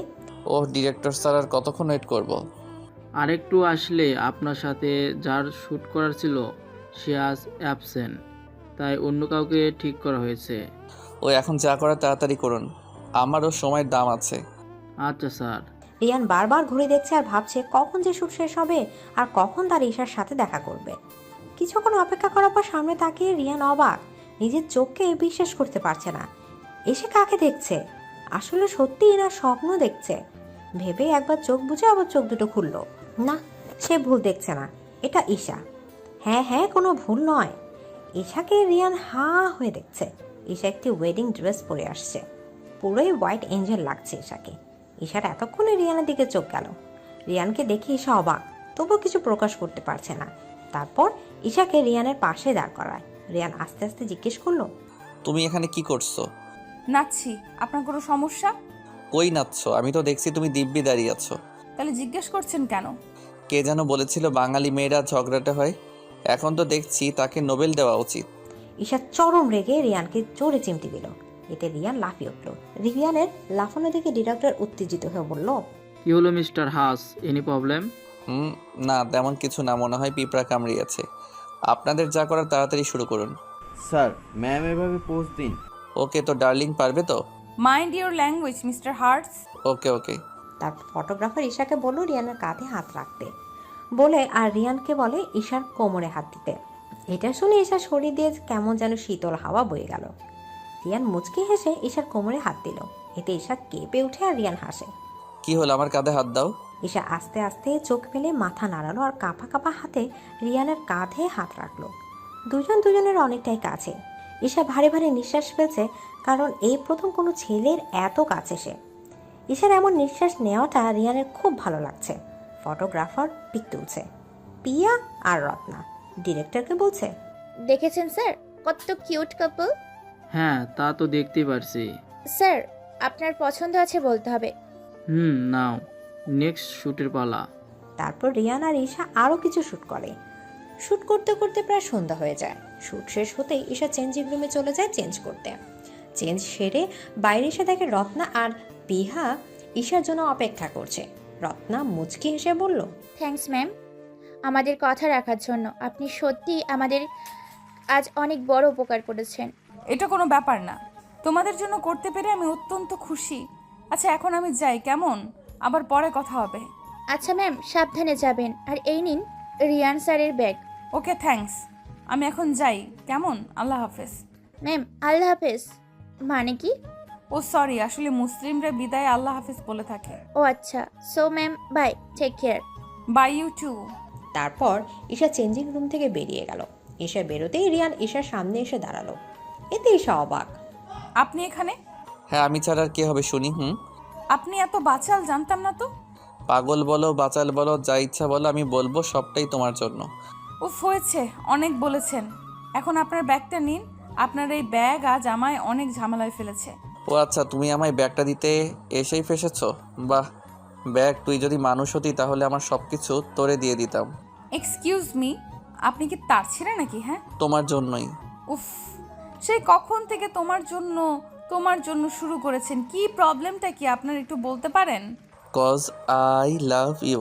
ও ডিরেক্টর স্যার আর কতক্ষণ ওয়েট করব? আরেকটু আসলে আপনার সাথে যার শ্যুট করার ছিল সে আজ অ্যাবসেন্ট, তাই অন্য কাউকে ঠিক করা হয়েছে। ও এখন যা করার তাড়াতাড়ি করুন, আমারও সময়ের দাম আছে। আচ্ছা স্যার। রিয়ান বারবার ঘুরে দেখছে আর ভাবছে কখন যে শুট শেষ হবে আর কখন তার ঈশার সাথে দেখা করবে। কিছুক্ষণ অপেক্ষা করার পর সামনে তাকিয়ে রিয়ান অবাক, নিজের চোখকে বিশ্বাস করতে পারছে না। এসে কাকে দেখছে? আসলে সত্যিই না স্বপ্ন দেখছে ভেবে একবার চোখ বুজে আবার চোখ দুটো খুলল। না, সে ভুল দেখছে না, এটা ঈশা। হ্যাঁ হ্যাঁ, কোনো ভুল নয়। ঈশাকে রিয়ান হা হয়ে দেখছে। ঈশা একটি ওয়েডিং ড্রেস পরে আসছে, পুরোই হোয়াইট এঞ্জেল লাগছে ঈশাকে। ঈশার এতক্ষণে রিয়ানের দিকে চোখ গেল। রিয়ানকে দেখে ঈশা অবাক, তবুও কিছু প্রকাশ করতে পারছে না। তারপর ঈশাকে রিয়ানের পাশে দাঁড় করায়। রিয়ান আস্তে আস্তে জিজ্ঞেস করলো, তুমি এখানে কি করছো? নাচছি। আপনার কোনো সমস্যা? কই নাচছো? আমি তো দেখছি তুমি দিব্যি দাঁড়িয়ে আছো। তাহলে জিজ্ঞেস করছেন কেন? কে যেন বলেছিল বাঙালি মেয়েরা ঝগড়াটে হয়, এখন তো দেখছি তাকে নোবেল দেওয়া উচিত। ঈশা চরম রেগে রিয়ানকে জোরে চিমটি দিল। এতে রিয়ান লাফিয়ে উঠল। রিয়ানের লাফানো দেখে ডিরেক্টর উত্তেজিত হয়ে বলল, কি হলো মিস্টার হাস, এনি প্রবলেম? না তেমন কিছু না, মনে হয় পিঁপড়া কামড়িয়েছে। আপনাদের যা করার তাড়াতাড়ি শুরু করুন। স্যার ম্যাম এভাবে পোজ দিন। ওকে, তো ডার্লিং পারবে তো? Mind your language mister Hearts. Okay okay. তার ফটোগ্রাফার ঈশাকে বলল রিয়ানের কাঁধে হাত রাখতে বলে, আর রিয়ানকে বলে ঈশার কোমরে হাত দিতে। এটা শুনে ঈশার শরীর দিয়ে কেমন যেন শীতল হাওয়া বয়ে গেল। রিয়ান মুচকি হেসে ঈশার কোমরে হাত দিল। এতে ঈশা কেঁপে উঠে আর রিয়ান হাসে। কি হলো, আমার কাঁধে হাত দাও। ঈশা আস্তে আস্তে চোখ ফেলে মাথা নাড়ালো আর কাঁপা কাঁপা হাতে রিয়ানের কাঁধে হাত রাখলো। দুজন দুজনের অনেকটাই কাছে। ঈশা ভারী ভারী নিঃশ্বাস ফেলছে, কারণ এই প্রথম কোনো ছেলের এত কাছে সে। ঈশার এমন নিঃশ্বাস নেওয়াটা রিয়ানের খুব ভালো লাগছে। ফটোগ্রাফার পিক তুলছে, পিয়া আর রত্না ডিরেক্টরকে বলছে, দেখেছেন স্যার কত কিউট কাপল? হ্যাঁ, তা তো দেখতেই পারছি। স্যার আপনার পছন্দ আছে বলতে হবে। নাও নেক্সট শ্যুটের পালা। তারপর রিয়ান আর ঈশা আরও কিছু শ্যুট করে। শ্যুট করতে করতে প্রায় সন্ধ্যা হয়ে যায়। শ্যুট শেষ হতেই ঈশা চেঞ্জিং রুমে চলে যায় চেঞ্জ করতে। চেঞ্জ সেরে বাইরে এসে দেখে রত্না আর পিহা ঈশার জন্য অপেক্ষা করছে। রত্না মুচকি হেসে বলল, থ্যাঙ্কস ম্যাম, আমাদের কথা রাখার জন্য। আপনি সত্যি আমাদের আজ অনেক বড় উপকার করেছেন। এটা কোনো ব্যাপার না, তোমাদের জন্য করতে পেরে আমি অত্যন্ত খুশি। আচ্ছা এখন আমি যাই, কেমন? আবার পরে কথা হবে। আচ্ছা ম্যাম, সাবধানে যাবেন। আর এই নিন রিয়ান স্যারের ব্যাগ। ওকে থ্যাঙ্কস, আমি এখন যাই, কেমন? আল্লাহ হাফেজ। ম্যাম আল্লাহ হাফেজ মানে কি? ও সরি, আসলে মুসলিমরা বিদায় আল্লাহ হাফেজ বলে থাকে। ও আচ্ছা, so ma'am bye, take care. Bye you too. তারপর ঈশা চেঞ্জিং রুম থেকে বেরিয়ে গেল। ঈশা বেরোতেই রিয়ান ঈশার সামনে এসে দাঁড়ালো। এতে ঈশা অবাক। আপনি এখানে? হ্যাঁ, আমি ছাড়া আর কে হবে শুনি? আপনি এত বাচাল, জানতাম না তো। পাগল বলো, বাচাল বলো, যা ইচ্ছা বলো, আমি বলবো সবটাই তোমার জন্য। উফ হয়েছে, অনেক বলেছেন। এখন আপনার ব্যাগটা নিন। আপনার এই ব্যাগ আজ আমায় অনেক ঝামেলায় ফেলেছে। ও আচ্ছা, তুমি আমায় ব্যাগটা দিতে এসেই ফেসেছো? বাহ, ব্যাগ তুই যদি মানুষ হতি তাহলে আমার সব কিছু তোরে দিয়ে দিতাম। এক্সকিউজ মি, আপনি কি তার ছিঁড়ে নাকি? হ্যাঁ, তোমার জন্যই। উফ, সেই কখন থেকে তোমার জন্য শুরু করেছেন। কি প্রবলেমটা কি আপনার একটু বলতে পারেন? Cause I love you.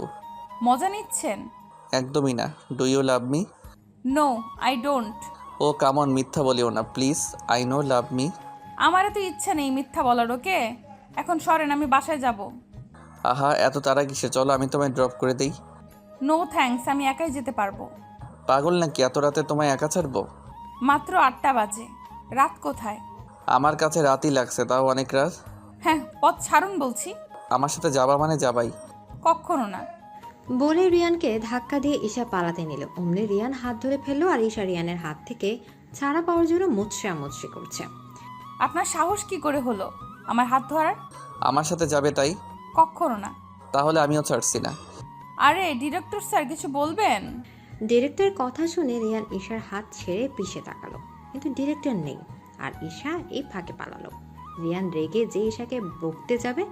মজা নিচ্ছেন? একদমই না। Do you love me? No, I don't. Oh come on, মিথ্যা বলিও না please. I know love me. আমারও তো ইচ্ছা নেই মিথ্যা বলার। ওকে এখন সরেন, আমি বাসায় যাব। আহা, এত তারা কিসে? চলো আমি তোমায় ড্রপ করে দেই। নো থ্যাঙ্কস, আমি একাই যেতে পারবো। পাগল নাকি, এত রাতে তোমায় একা ছাড়বো? মাত্র 8টা বাজে। রাত কোথায়? আমার কাছে রাতই লাগছে, তাও অনেক রাত। হ্যাঁ, পথ ছাড়ুন বলছি। আমার সাথে যাবা মানে যাবাই। কখনো না। বলে রিয়ানকে ধাক্কা দিয়ে ঈশা পালাতে নিল। অমনি রিয়ান হাত ধরে ফেললো আর ঈশা রিয়ানের হাত থেকে ছাড়া পাওয়ার জন্য মুচড়ি করছে। আপনার সাহস কি করে হলো আমার হাত ধরার? আমার সাথে যাবে তাই? কখনো না। তাহলে আমিও ছাড়ছি না। আরে ডিরেক্টর স্যার কিছু বলবেন? ডিরেক্টরের কথা শুনে রিয়ান ঈশার হাত ছেড়ে পিছে তাকালো, কিন্তু ডিরেক্টর নেই আর ঈশা এই ফাঁকে পালালো। রিয়ান রেগে যে ঈশাকে বকতে যাবে,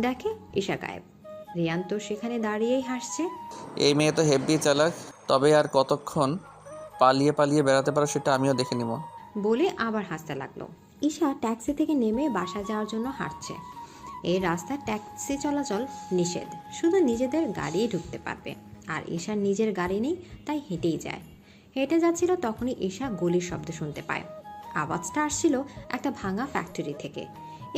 দেখে ঈশা গায়েব। রিয়ান তো সেখানে দাঁড়িয়েই হাসছে। এই মেয়ে তো হেব্বি চালাক, তবে আর কতক্ষণ পালিয়ে পালিয়ে বেড়াতে পারো সেটা আমিও দেখে নিব। বলে আবার হাসতে লাগলো। ঈশা ট্যাক্সি থেকে নেমে বাসা যাওয়ার জন্য হাঁটছে। এই রাস্তায় ট্যাক্সি চলাচল নিষেধ, শুধু নিজেদের গাড়ি ঢুকতে পারবে। আর ঈশার নিজের গাড়ি নেই, তাই হেঁটেই যায়। হেঁটে যাচ্ছিল তখনই ঈশা গুলির শব্দ শুনতে পায়। আওয়াজটা আসছিল একটা ভাঙা ফ্যাক্টরি থেকে।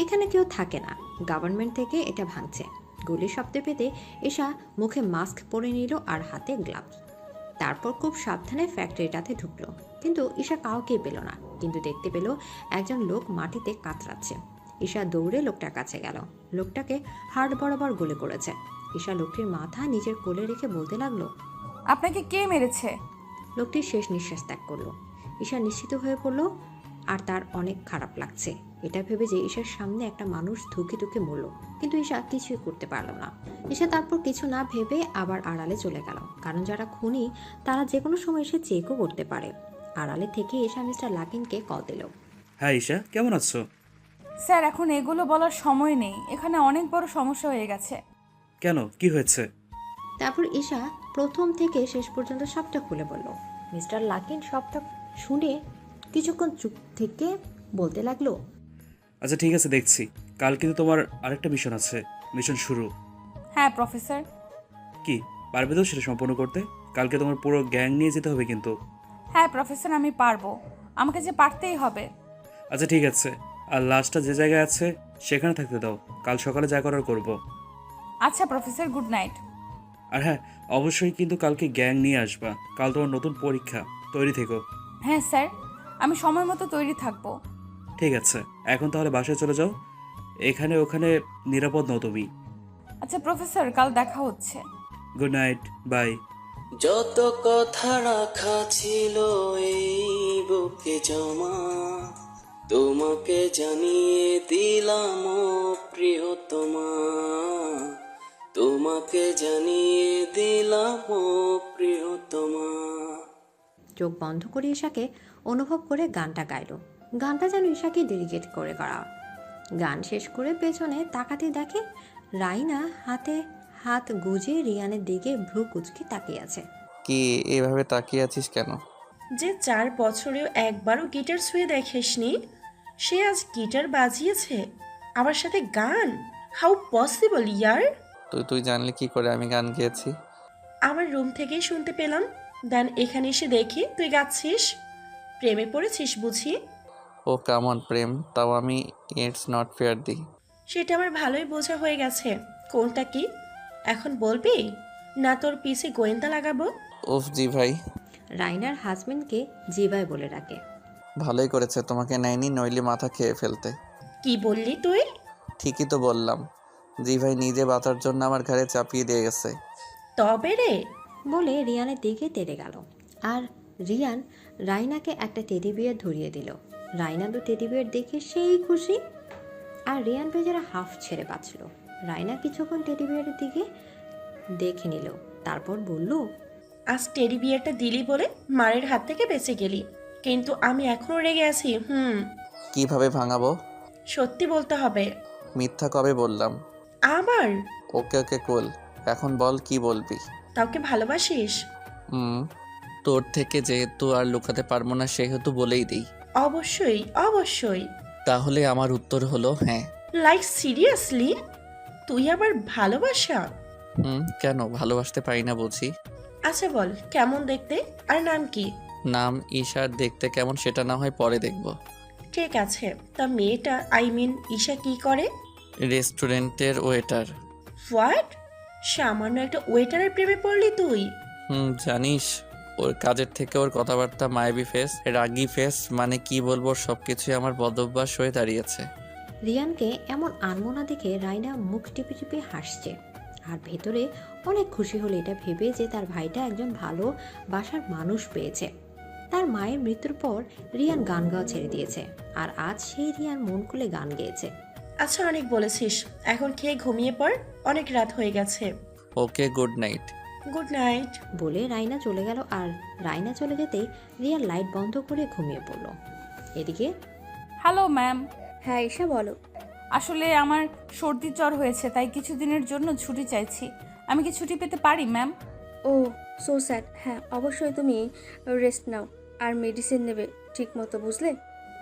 এখানে কেউ থাকে না, গভর্নমেন্ট থেকে এটা ভাঙছে। গুলির শব্দ পেতে ঈশা মুখে মাস্ক পরে নিল আর হাতে গ্লাভস। তারপর খুব সাবধানে ফ্যাক্টরিটাতে ঢুকলো, কিন্তু ঈশা কাউকে পেল না। কিন্তু দেখতে পেল একজন লোক মাটিতে কাতরাচ্ছে। ঈশা দৌড়ে লোকটার কাছে গেল। লোকটাকে হাড় বরাবর গুলি করেছে। ঈশা লোকটির মাথা নিজের কোলে রেখে বলতে লাগলো, আপনাকে কে মেরেছে? লোকটি শেষ নিঃশ্বাস ত্যাগ করলো। ঈশা নিশ্চিত হয়ে পড়ল, আর তার অনেক খারাপ লাগছে এটা ভেবে যে ঈশার সামনে একটা মানুষ ধুকে ধুকে মরল। কিন্তু ঈশা কিছুই করতে পারল না। ঈশা তারপর কিছু না ভেবে আবার আড়ালে চলে গেল, কারণ যারা খুনি তারা যে কোনো সময় এসে চেকও করতে পারে। আড়ালে থেকে ঈশা মিস্টার লাকিনকে কল দিল। হ্যাঁ ঈশা, কেমন আছো? স্যার এখন এগুলো বলার সময় নেই, এখানে অনেক বড় সমস্যা হয়ে গেছে। কেন, কি হয়েছে? তারপর ঈশা প্রথম থেকে শেষ পর্যন্ত সবটা খুলে বলল। মিস্টার লাকিন সবটা শুনে কিছুক্ষণ চুপ থেকে বলতে লাগলো, আচ্ছা ঠিক আছে, দেখছি। কাল কিন্তু তোমার আরেকটা মিশন আছে, মিশন শুরু। হ্যাঁ প্রফেসর। কি পারবে তো সেটা সম্পন্ন করতে? কালকে তোমার পুরো গ্যাং নিয়ে যেতে হবে কিন্তু। হ্যাঁ প্রফেসর, আমি পারবো, আমাকে যে পারতেই হবে। আচ্ছা ঠিক আছে, আর লাস্টটা যে জায়গায় আছে সেখানে থাকতে দাও, কাল সকালে যা করার করবো। আচ্ছা প্রফেসর, গুড নাইট। আর হ্যাঁ, অবশ্যই কিন্তু কালকে গ্যাং নিয়ে আসবা, কাল তোমার নতুন পরীক্ষা, তৈরি থেকো। হ্যাঁ স্যার, আমি সময় মতো তৈরি থাকবো। ঠিক আছে, এখন তাহলে বাসায় চলে যাও, এখানে ওখানে নিরাপদ নও তুমি। আচ্ছা প্রফেসর, কাল দেখা হচ্ছে। Good night, bye. যত কথা রাখা ছিল এই বুকে জমা, তোমাকে জানিয়ে দিলাম ও প্রিয়তমা, তোমাকে জানিয়ে দিলাম ও প্রিয়তমা। চোখ বন্ধ করে ঈশাকে অনুভব করে গানটা গাইল। গানটা যেন ঈশাকে ডেডিকেট করে করা। গান শেষ করে পেছনে তাকাতে দেখে রাইনা হাতে হাত গুজে রিয়ানের দিকে ভ্রু কুচকে তাকিয়ে আছে। কি এভাবে তাকিয়ে আছিস কেন? যে 4 বছরেও একবারও গিটার ছুঁয়ে দেখেসনি, সে আজ গিটার বাজিয়েছে, আমার সাথে গান। হাউ পসিবল ইয়ার? তুই জানলি কি করে আমি গান গেয়েছি? আমার রুম থেকেই শুনতে পেলাম। দেন এখানে এসে দেখি তুই গাচ্ছিস। প্রেমে পড়েছিস বুঝি? ও কেমন প্রেম, তাও আমি ইটস নট ফেয়ার দিই। সেটা আমার ভালোই বোঝা হয়ে গেছে। কোনটা কি এখন বলবি, না তোর পিছে গোয়েন্দা লাগাবো? উফ জি ভাই। রাইনার হাজবেন্ডকে জিবাই বলে ডাকে। ভালোই করেছে তোমাকে নেয়নি, নইলে মাথা খেয়ে ফেলতে। কি বললি তুই? ঠিকই তো বললাম, জি ভাই নিজে বাঁচার জন্য আমার ঘাড়ে চাপিয়ে দিয়ে গেছে। তবে রে, বলে রিয়ানের দিকে তেড়ে গেল। আর রিয়ান রাইনাকে একটা টেডি বিয়ার ধরিয়ে দিল। রাইনা তো টেডি বিয়ার দেখে সেই খুশি, আর রিয়ান বেচারা হাফ ছেড়ে বাঁচল। রাইনা কিছুক্ষণ টেডি বিয়ারের দিকে দেখে নিল, তারপর বলল, আজ টেডি বিয়ারটা দিলি বলে মারের হাত থেকে বেঁচে গেলি, কিন্তু আমি এখনো রেগে আছি। কিভাবে ভাঙাবো? সত্যি বলতে হবে। মিথ্যা কবে বললাম? আবার? ওকে ওকে কুল, এখন বল কি বলবি? কাউকে ভালোবাসিস? তোর থেকে যেহেতু আর লুকাতে পারবো না সেহেতু বলেই দিই। অবশ্যই অবশ্যই। তাহলে আমার উত্তর হলো হ্যাঁ। Like seriously? তুই আবার ভালোবাসা? কেন ভালোবাসতে পারি না বুঝি? আচ্ছা বল কেমন দেখতে, আর নাম কি? নাম ঈশার, দেখতে কেমন সেটা না হয় পরে দেখব। ঠিক আছে, তা মেয়েটা ঈশা কি করে? রেস্টুরেন্টের ওয়েটার। হোয়াট? সামান্য একটা ওয়েটারের প্রেমে পড়লি তুই? জানিস ওর কাজের থেকে ওর কথাবার্তা মায়াবী ফেস, রাগি ফেস, মানে কি বলবো, সবকিছুই আমার বদভ্যাস হয়ে দাঁড়িয়েছে। রিয়ানকে এমন আনমনা দেখে রাইনা মুখ টিপে টিপে হাসছে, আর ভেতরে অনেক খুশি হলো এটা ভেবে যে তার ভাইটা একজন ভালো বাসার মানুষ পেয়েছে। তার মায়ের মৃত্যুর পর রিয়ান গান গাওয়া ছেড়ে দিয়েছে, আর আজ সেই রিয়ান মন খুলে গান গেয়েছে। আচ্ছা, অনেক বলেছিস, এখন খেয়ে ঘুমিয়ে পড়, অনেক রাত হয়ে গেছে। ওকে, গুড নাইট। গুড নাইট বলে রাইনা চলে গেল, আর রাইনা চলে যেতেই রিয়ান লাইট বন্ধ করে ঘুমিয়ে পড়ল। এদিকে হ্যালো ম্যাম। হ্যাঁ ঈশা বলো। আসলে আমার সর্দি জ্বর হয়েছে, তাই কিছুদিনের জন্য ছুটি চাইছি। আমি কি ছুটি পেতে পারি ম্যাম? ও সো স্যাড। হ্যাঁ অবশ্যই, তুমি রেস্ট নাও আর মেডিসিন নেবে ঠিক মতো, বুঝলে?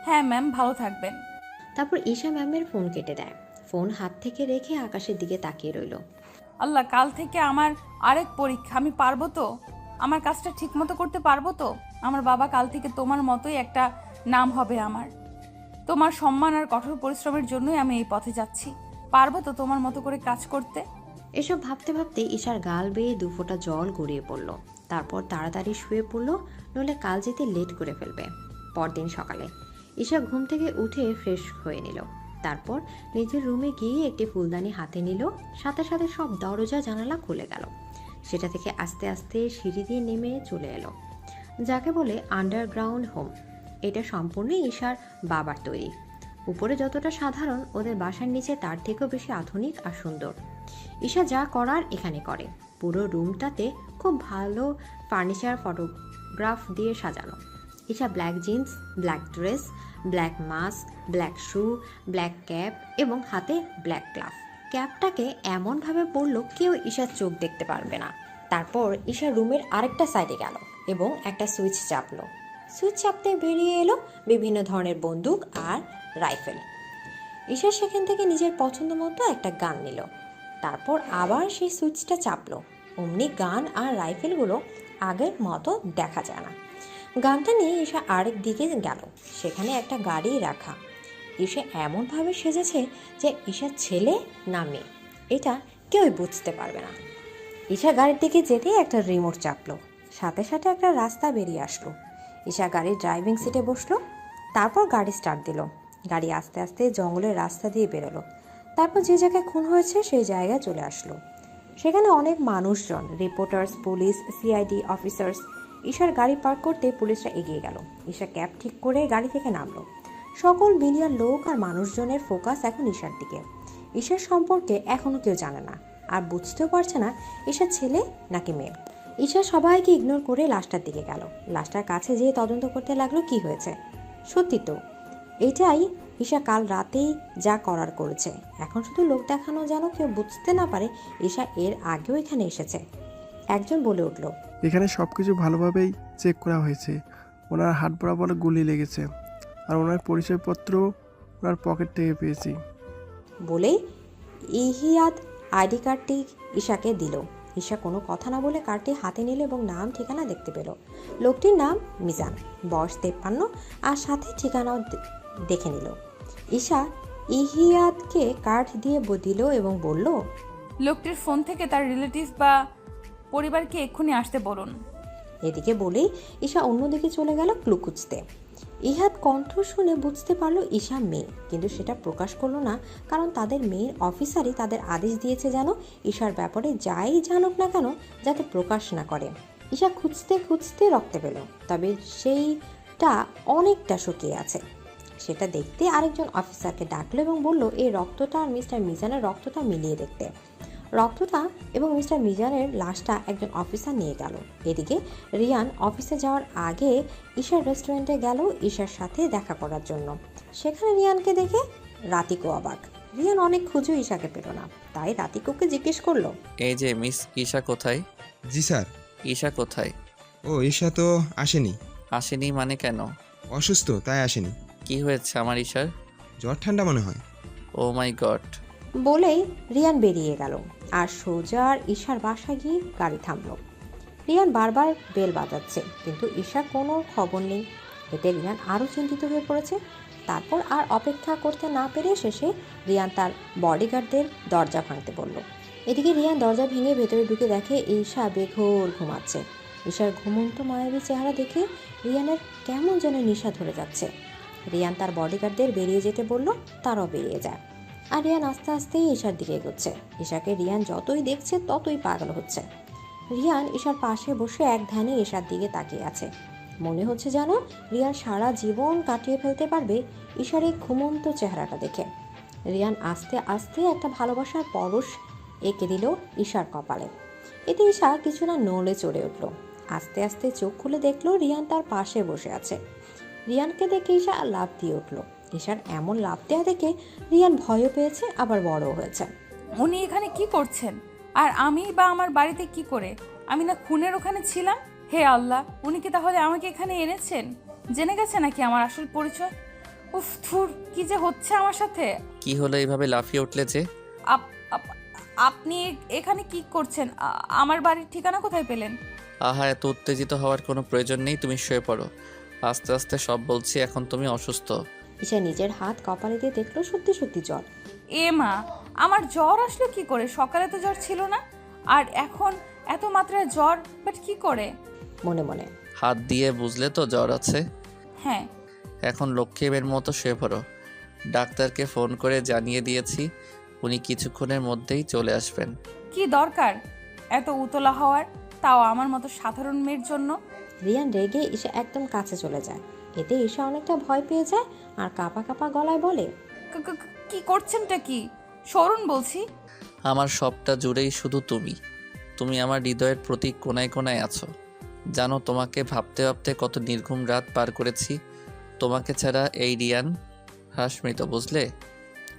হ্যাঁ ম্যাম, ভালো থাকবেন। তারপর ঈশা ম্যামের ফোন কেটে দেয়। ফোন হাত থেকে রেখে আকাশের দিকে তাকিয়ে রইল। আল্লাহ, কাল থেকে আমার আরেক পরীক্ষা, আমি পারবো তো? আমার কাজটা ঠিক মতো করতে পারবো তো? আমার বাবা কাল থেকে তোমার মতোই একটা নাম হবে আমার। তোমার সম্মান আর কঠোর পরিশ্রমের জন্যই আমি এই পথে যাচ্ছি। পারবো তো তোমার মতো করে কাজ করতে? এসব ভাবতে ভাবতে ঈশার গাল বেয়ে 2 ফোঁটা জল গড়িয়ে পড়ল। তারপর তাড়াতাড়ি শুয়ে পড়ল, নইলে কাল যেতে লেট করে ফেলবে। পরদিন সকালে ঈশা ঘুম থেকে উঠে ফ্রেশ হয়ে নিল। তারপর নিজের রুমে গিয়ে একটি ফুলদানি হাতে নিল। সাথে সাথে সব দরজা জানালা খুলে গেল। সেটা থেকে আস্তে আস্তে সিঁড়ি দিয়ে নেমে চলে এলো, যাকে বলে আন্ডারগ্রাউন্ড হোম। এটা সম্পূর্ণ ঈশার বাবার তৈরি। উপরে যতটা সাধারণ, ওদের বাসার নিচে তার থেকেও বেশি আধুনিক আর সুন্দর। ঈশা যা করার এখানে করে। পুরো রুমটাতে খুব ভালো ফার্নিচার, ফটোগ্রাফ দিয়ে সাজানো। Isha black jeans, black dress, black mask, black shoe, black cap এবং হাতে ব্ল্যাক গ্লাভ। ক্যাপটাকে এমনভাবে পরলো কেউ ঈশার চোখ দেখতে পারবে না। তারপর ঈশা রুমের আরেকটা সাইডে গেল এবং একটা সুইচ চাপলো। সুইচ চাপতে বেরিয়ে এলো বিভিন্ন ধরনের বন্দুক আর রাইফেল। ঈশা সেখান থেকে নিজের পছন্দ মতো একটা গান নিল। তারপর আবার সেই সুইচটা চাপলো। অমনি গান আর রাইফেলগুলো আগের মতো দেখা যায় না। গানটা নিয়ে ঈশা আরেক দিকে গেল। সেখানে একটা গাড়ি রাখা। ঈশা এমনভাবে সেজেছে যে ঈশার ছেলে না মেয়ে, এটা কেউই বুঝতে পারবে না। ঈশা গাড়ির দিকে যেতেই একটা রিমোট চাপলো। সাথে সাথে একটা রাস্তা বেরিয়ে আসলো। ঈশা গাড়ির ড্রাইভিং সিটে বসলো। তারপর গাড়ি স্টার্ট দিল। গাড়ি আস্তে আস্তে জঙ্গলের রাস্তা দিয়ে বেরোলো। তারপর যে জায়গায় খুন হয়েছে সেই জায়গায় চলে আসলো। সেখানে অনেক মানুষজন, রিপোর্টার্স, পুলিশ, সিআইডি অফিসার্স। ঈশার গাড়ি পার্ক করতে পুলিশরা এগিয়ে গেল। ঈশা ক্যাব ঠিক করে গাড়ি থেকে নামলো। সকল মিডিয়ার লোক আর মানুষজনের ফোকাস এখন ঈশার দিকে। ঈশার সম্পর্কে এখনও কেউ জানে না, আর বুঝতেও পারছে না ঈশার ছেলে নাকি মেয়ে। ঈশা সবাইকে ইগনোর করে লাশটার দিকে গেল। লাশটার কাছে যেয়ে তদন্ত করতে লাগলো কি হয়েছে। সত্যি তো এটাই ঈশা কাল রাতেই যা করার করেছে। এখন শুধু লোক দেখানো যেন কেউ বুঝতে না পারে ঈশা এর আগেও এখানে এসেছে। একজন বলে উঠল, এখানে সব কিছু ভালোভাবেই চেক করা হয়েছে। ওনার হাত বরাবর গুলি লেগেছে, আর ওনার পরিচয়পত্র ওনার পকেট থেকে পেয়েছি। বলেই ইহিয়াত আইডি কার্ডটি ঈশাকে দিল। ঈশা কোনো কথা না বলে কার্ডটি হাতে নিল এবং নাম ঠিকানা দেখতে পেল। লোকটির নাম মিজান, বয়স 53, আর সাথে ঠিকানাও দেখে নিল। ঈশা ইহিয়াতকে কার্ড দিয়ে দিল এবং বলল, লোকটির ফোন থেকে তার রিলেটিভ বা পরিবারকে এক্ষুনি আসতে বলুন। এদিকে বলেই ঈশা অন্যদিকে চলে গেল ক্লু খুঁজতে। ইহাত কণ্ঠ শুনে বুঝতে পারলো ঈশা মেয়ে, কিন্তু সেটা প্রকাশ করলো না, কারণ তাদের মেয়ের অফিসারই তাদের আদেশ দিয়েছে যেন ঈশার ব্যাপারে যাই জানুক না কেন যাতে প্রকাশ না করে। ঈশা খুঁজতে খুঁজতে রক্তে পেল, তবে সেইটা অনেকটা শুকিয়ে আছে। সেটা দেখতে আরেকজন অফিসারকে ডাকলো এবং বলল এই রক্তটা আর মিস্টার মিজানের রক্তটা মিলিয়ে দেখতে। রক্তটা এবং মিস্টার মিজানের লাশটা একজন অফিসার নিয়ে গেল। এদিকে রিয়ান অফিসে যাওয়ার আগে ঈশার রেস্টুরেন্টে গেল ঈশার সাথে দেখা করার জন্য। সেখানে রিয়ানকে দেখে রাতিকো অবাক। রিয়ান অনেক খুঁজে ঈশাকে পেল না, তাই রাতিকোকে জিজ্ঞেস করলো, এই যে মিস ঈশা কোথায়? জি স্যার। ঈশা কোথায়? ও ঈশা তো আসেনি। আসেনি মানে কেন? অসুস্থ, তাই আসেনি। কি হয়েছে আমার ঈশার? জ্বর ঠান্ডা মনে হয়। ও মাই গড। বলেই রিয়ান বেরিয়ে গেল আর সোজা ঈশার বাসায় গিয়ে গাড়ি থামলো। রিয়ান বারবার বেল বাজাচ্ছে, কিন্তু ঈশার কোনো খবর নেই। এতে রিয়ান আরও চিন্তিত হয়ে পড়েছে। তারপর আর অপেক্ষা করতে না পেরে শেষে রিয়ান তার বডিগার্ডদের দরজা ভাঙতে বলল। এদিকে রিয়ান দরজা ভেঙে ভেতরে ঢুকে দেখে ঈশা বেঘোর ঘুমাচ্ছে। ঈশার ঘুমন্ত মায়াবী চেহারা দেখে রিয়ানের কেমন যেন নেশা ধরে যাচ্ছে। রিয়ান তার বডিগার্ডদের বেরিয়ে যেতে বলল, তারাও বেরিয়ে যায়। আর রিয়ান আস্তে আস্তেই ঈশার দিকে এগোচ্ছে। ঈশাকে রিয়ান যতই দেখছে ততই পাগল হচ্ছে। রিয়ান ঈশার পাশে বসে এক ধ্যানে ঈশার দিকে তাকিয়ে আছে। মনে হচ্ছে যেন রিয়ান সারা জীবন কাটিয়ে ফেলতে পারবে ঈশার এই ঘুমন্ত চেহারাটা দেখে। রিয়ান আস্তে আস্তে একটা ভালোবাসার পরশ এঁকে দিল ঈশার কপালে। এতে ঈশা কিছু না নড়ে চড়ে উঠল। আস্তে আস্তে চোখ খুলে দেখলো রিয়ান তার পাশে বসে আছে। রিয়ানকে দেখে ঈশা লাফ দিয়ে উঠল। ঈশার এমন লাফ দেওয়া দেখে রিয়ান ভয়ও পেয়েছে, আবার বড়ও হয়েছে। উনি এখানে কি করছেন? আর আমি বা আমার বাড়িতে কি করে? আমি না খুনের ওখানে ছিলাম? হে আল্লাহ, উনি কি তাহলে আমাকে এখানে এনেছেন? জেনে গেছে নাকি আমার আসল পরিচয়? উফ থুর, কি যে হচ্ছে আমার সাথে। কি হলো এইভাবে লাফিয়ে উঠলে যে? আপনি এখানে কি করছেন? আমার বাড়ির ঠিকানা কোথায় পেলেন? আহা, এত উত্তেজিত হওয়ার কোনো প্রয়োজন নেই, তুমি শুয়ে পড়ো। আস্তে আস্তে সব বলছি, এখন তুমি অসুস্থ। ঈশা নিজের হাত কপালে দিয়ে দেখলো সত্যি সত্যি জ্বর। এ মা, আমার জ্বর আসলো কি করে? সকালে তো জ্বর ছিল না, আর এখন এত মাত্রায় জ্বর, বাট কি করে? মনে মনে হাত দিয়ে বুঝলে তো জ্বর আছে। হ্যাঁ। এখন লক্ষ্মীমের মতো শুয়ে পড়ো। ডাক্তারকে ফোন করে জানিয়ে দিয়েছি, উনি কিছুক্ষণের মধ্যেই চলে আসবেন। কি দরকার এত উতলা হওয়ার, তাও আমার মতো সাধারণ মেয়ের জন্য? রিয়ান রেগে ঈশা একদম কাছে চলে যায়। এতে ঈশা অনেকটা ভয় পেয়ে যায় আর কাঁপা কাঁপা গলায় বলে, কি করছেনটা কি? সরুন বলছি। আমার সবটা জুড়েই শুধু তুমি। তুমি আমার হৃদয়ের প্রতি কোনায় কোনায় আছো। জানো, তোমাকে ভাবতে ভাবতে কত নির্ঘুম রাত পার করেছি। তোমাকে ছাড়া এই রিয়ান হাসমৃত, বুঝলে?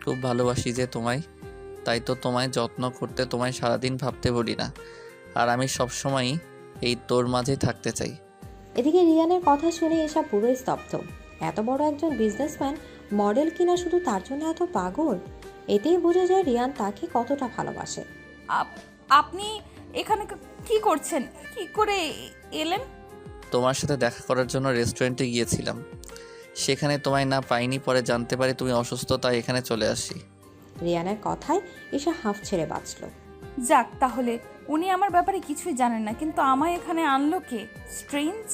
খুব ভালোবাসি যে তোমায়, তাই তো তোমায় যত্ন করতে তোমায় সারাদিন ভাবতে বলি না। আর আমি সবসময়ই এই তোর মাঝে থাকতে চাই। এদিকে রিয়ানের কথা শুনে ঈশা পুরোই স্তব্ধ। এত বড় একজন বিজনেসম্যান মডেল কিনা শুধু তার জন্য এত পাগল? এতেই বোঝা যায় রিয়ান তাকে কতটা ভালোবাসে। আপনি এখানে কি করছেন? কি করে এলেন? তোমার সাথে দেখা করার জন্য রেস্টুরেন্টে গিয়েছিলাম। সেখানে তোমায় না পাইনি, পরে জানতে পারি তুমি অসুস্থ, তাই এখানে চলে আসি। রিয়ানের কথায় ঈশা হাঁফ ছেড়ে বাঁচল। যাক, তাহলে উনি আমার ব্যাপারে কিছুই জানেন না, কিন্তু আমায় এখানে আনলো কে? স্ট্রেঞ্জ।